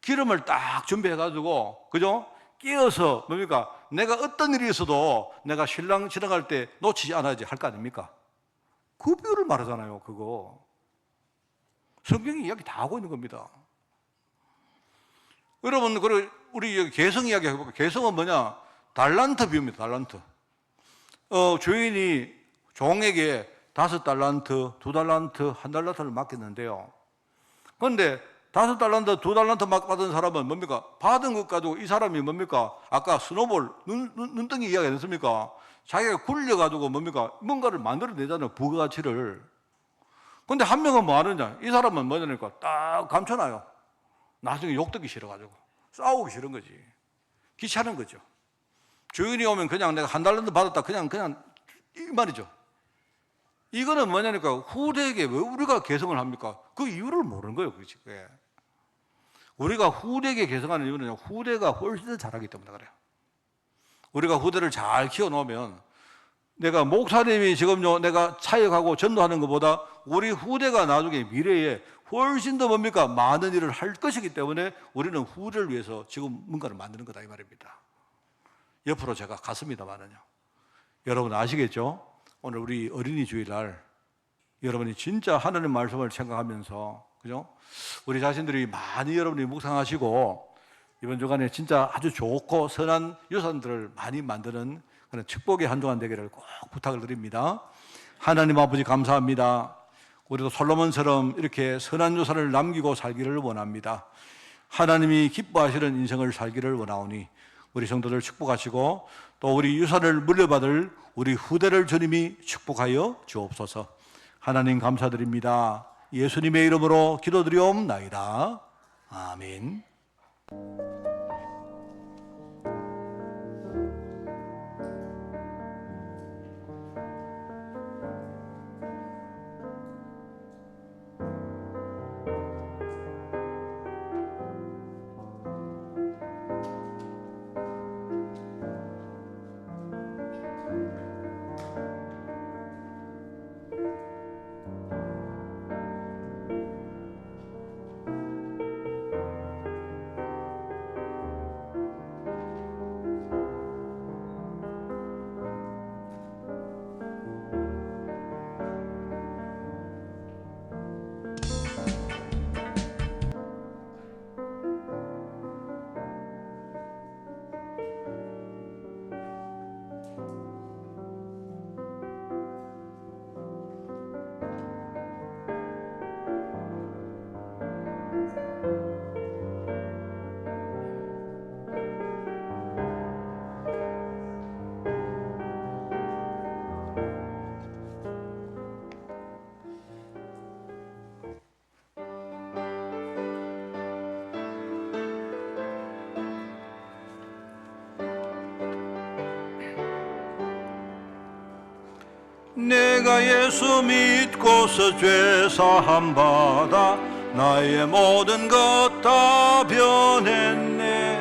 기름을 딱 준비해가지고 그죠? 끼어서 뭡니까? 내가 어떤 일이 있어도 내가 신랑 지나갈 때 놓치지 않아야지 할 거 아닙니까? 그 비유를 말하잖아요. 그거 성경이 이야기 다 하고 있는 겁니다. 여러분 우리 여기 개성 이야기 해볼까요? 개성은 뭐냐? 달란트 비유입니다. 달란트. 주인이 종에게 5달란트, 2달란트, 1달란트를 맡겼는데요. 그런데 5달란트, 2달란트 받은 사람은 뭡니까? 받은 것 가지고 이 사람이 뭡니까? 아까 스노볼, 눈덩이 이야기 안 했습니까? 자기가 굴려가지고 뭡니까? 뭔가를 만들어내잖아요. 부가가치를. 그런데 한 명은 뭐 하느냐? 이 사람은 뭐냐니까? 딱 감춰놔요. 나중에 욕 듣기 싫어가지고. 싸우기 싫은 거지. 귀찮은 거죠. 주인이 오면 그냥 내가 1달란트 받았다. 그냥 이 말이죠. 이거는 뭐냐니까 후대에게 왜 우리가 개성을 합니까? 그 이유를 모르는 거예요. 그렇지? 우리가 후대에게 개성하는 이유는 후대가 훨씬 더 잘하기 때문에 그래요. 우리가 후대를 잘 키워놓으면 내가 목사님이 지금요 내가 차역하고 전도하는 것보다 우리 후대가 나중에 미래에 훨씬 더 뭡니까? 많은 일을 할 것이기 때문에 우리는 후대를 위해서 지금 뭔가를 만드는 거다 이 말입니다. 옆으로 제가 갔습니다만은요. 여러분 아시겠죠? 오늘 우리 어린이 주일날 여러분이 진짜 하나님 말씀을 생각하면서 그죠? 우리 자신들이 많이 여러분이 묵상하시고 이번 주간에 진짜 아주 좋고 선한 유산들을 많이 만드는 그런 축복의 한 주간 되기를 꼭 부탁을 드립니다. 하나님 아버지 감사합니다. 우리도 솔로몬처럼 이렇게 선한 유산을 남기고 살기를 원합니다. 하나님이 기뻐하시는 인생을 살기를 원하오니 우리 성도들 축복하시고 또 우리 유산을 물려받을 우리 후대를 주님이 축복하여 주옵소서. 하나님 감사드립니다. 예수님의 이름으로 기도드리옵나이다. 아멘. 내가 예수 믿고서 죄 사함 받아 나의 모든 것 다 변했네.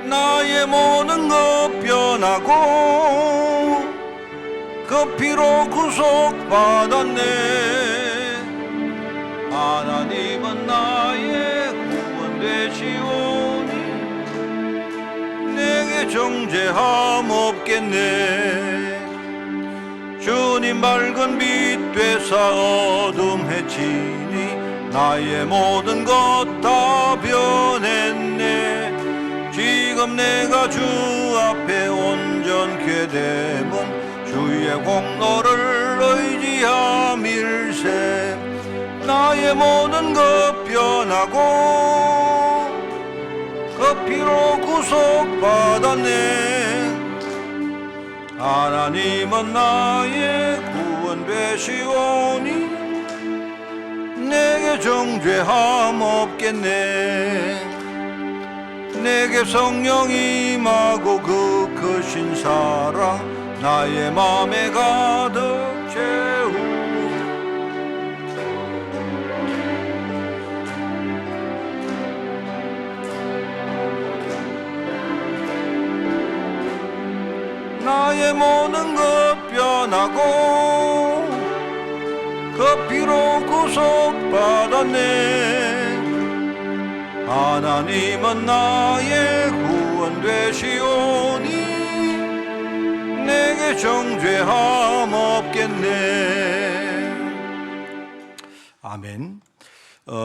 나의 모든 것 변하고 그 피로 구속받았네. 하나님은 나의 구원 되시오니 내게 정죄함 없겠네. 주님 밝은 빛 되사 어둠 해치니 나의 모든 것 다 변했네. 지금 내가 주 앞에 온전케 됨은 주의 공로를 의지함일세. 나의 모든 것 변하고 그 피로 구속받았네. 하나님은 나의 구원 되시오니 내게 정죄함 없겠네. 내게 성령 임하고 그 크신 사랑 나의 맘에 가득 채우. 나의 모든 것 변하고 그 피로 구속받았네. 하나님은 나의 구원 되시오니 내게 정죄함 없겠네. 아멘.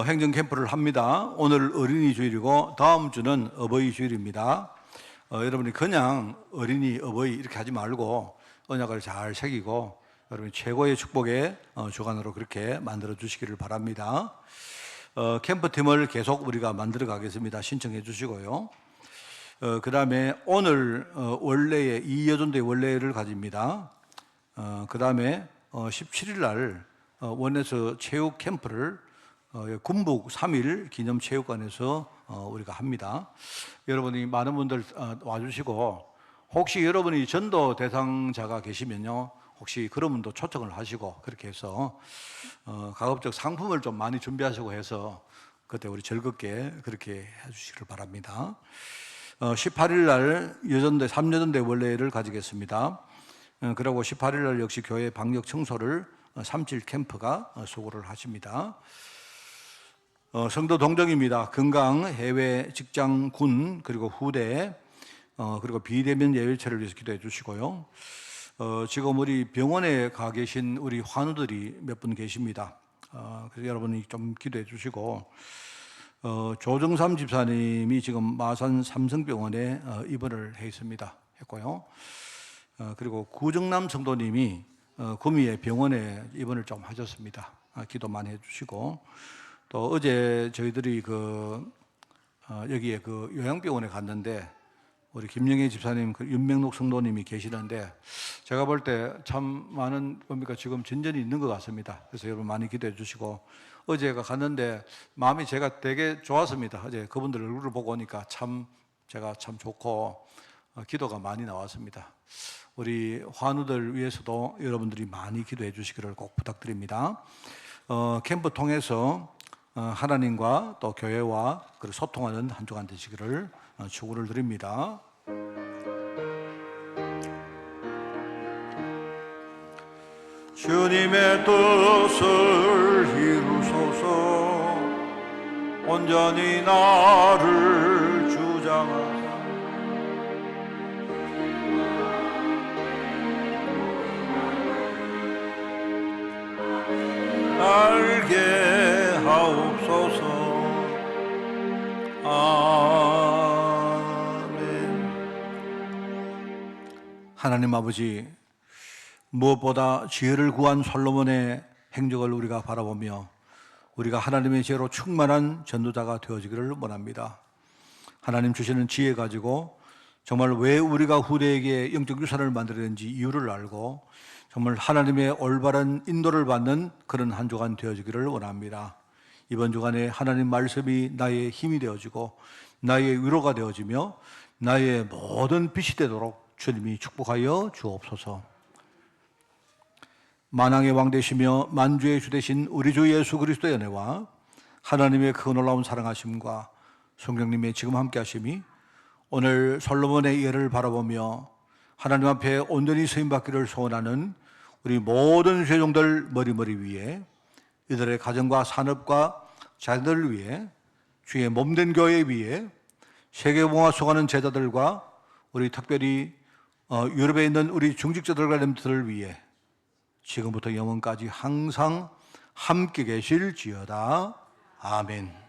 행정 캠프를 합니다. 오늘 어린이 주일이고 다음 주는 어버이 주일입니다. 여러분이 그냥 어린이 어버이 이렇게 하지 말고 언약을 잘 새기고 여러분 최고의 축복의 주간으로 그렇게 만들어 주시기를 바랍니다. 캠프팀을 계속 우리가 만들어 가겠습니다. 신청해 주시고요. 그 다음에 오늘 원래의 이여전도의 원래를 가집니다. 그 다음에 17일 날 원에서 체육 캠프를 군북 3일 기념체육관에서 우리가 합니다. 여러분이 많은 분들 와주시고 혹시 여러분이 전도 대상자가 계시면요, 혹시 그런 분도 초청을 하시고 그렇게 해서 가급적 상품을 좀 많이 준비하시고 해서 그때 우리 즐겁게 그렇게 해주시기를 바랍니다. 18일 날 여전대 3여전대 원래를 가지겠습니다. 그리고 18일 날 역시 교회 방역 청소를 3.7 캠프가 수고를 하십니다. 성도 동정입니다. 건강, 해외, 직장, 군, 그리고 후대, 그리고 비대면 예외체를 위해서 기도해 주시고요. 지금 우리 병원에 가 계신 우리 환우들이 몇 분 계십니다. 그래서 여러분이 좀 기도해 주시고, 조정삼 집사님이 지금 마산 삼성병원에 입원을 해 있습니다. 했고요. 그리고 구정남 성도님이 구미의 병원에 입원을 좀 하셨습니다. 기도 많이 해 주시고, 또 어제 저희들이 여기에 그 요양병원에 갔는데 우리 김영애 집사님, 그 윤명록 성도님이 계시는데 제가 볼 때 참 많은 뭡니까 지금 진전이 있는 것 같습니다. 그래서 여러분 많이 기도해 주시고 어제가 갔는데 마음이 제가 되게 좋았습니다. 어제 그분들 얼굴을 보고 오니까 제가 참 좋고 기도가 많이 나왔습니다. 우리 환우들 위해서도 여러분들이 많이 기도해 주시기를 꼭 부탁드립니다. 캠프 통해서 하나님과 또 교회와 소통하는 한 주간 되시기를 축원을 드립니다. 주님의 뜻을 이루소서. 온전히 나를 주장하사 알게 하옵소서. 아멘. 하나님 아버지, 무엇보다 지혜를 구한 솔로몬의 행적을 우리가 바라보며 우리가 하나님의 지혜로 충만한 전도자가 되어지기를 원합니다. 하나님 주시는 지혜 가지고 정말 왜 우리가 후대에게 영적 유산을 만들었는지 이유를 알고 정말 하나님의 올바른 인도를 받는 그런 한 주간 되어지기를 원합니다. 이번 주간에 하나님 말씀이 나의 힘이 되어지고 나의 위로가 되어지며 나의 모든 빛이 되도록 주님이 축복하여 주옵소서. 만왕의 왕 되시며 만주의 주 되신 우리 주 예수 그리스도의 은혜와 하나님의 그 놀라운 사랑하심과 성령님의 지금 함께 하심이 오늘 솔로몬의 예를 바라보며 하나님 앞에 온전히 쓰임받기를 소원하는 우리 모든 회종들 머리머리 위에 이들의 가정과 산업과 자녀들을 위해 주의 몸된 교회 위에 세계봉화 속하는 제자들과 우리 특별히 유럽에 있는 우리 중직자들과 렘들을 위해 지금부터 영원까지 항상 함께 계실지어다. 아멘.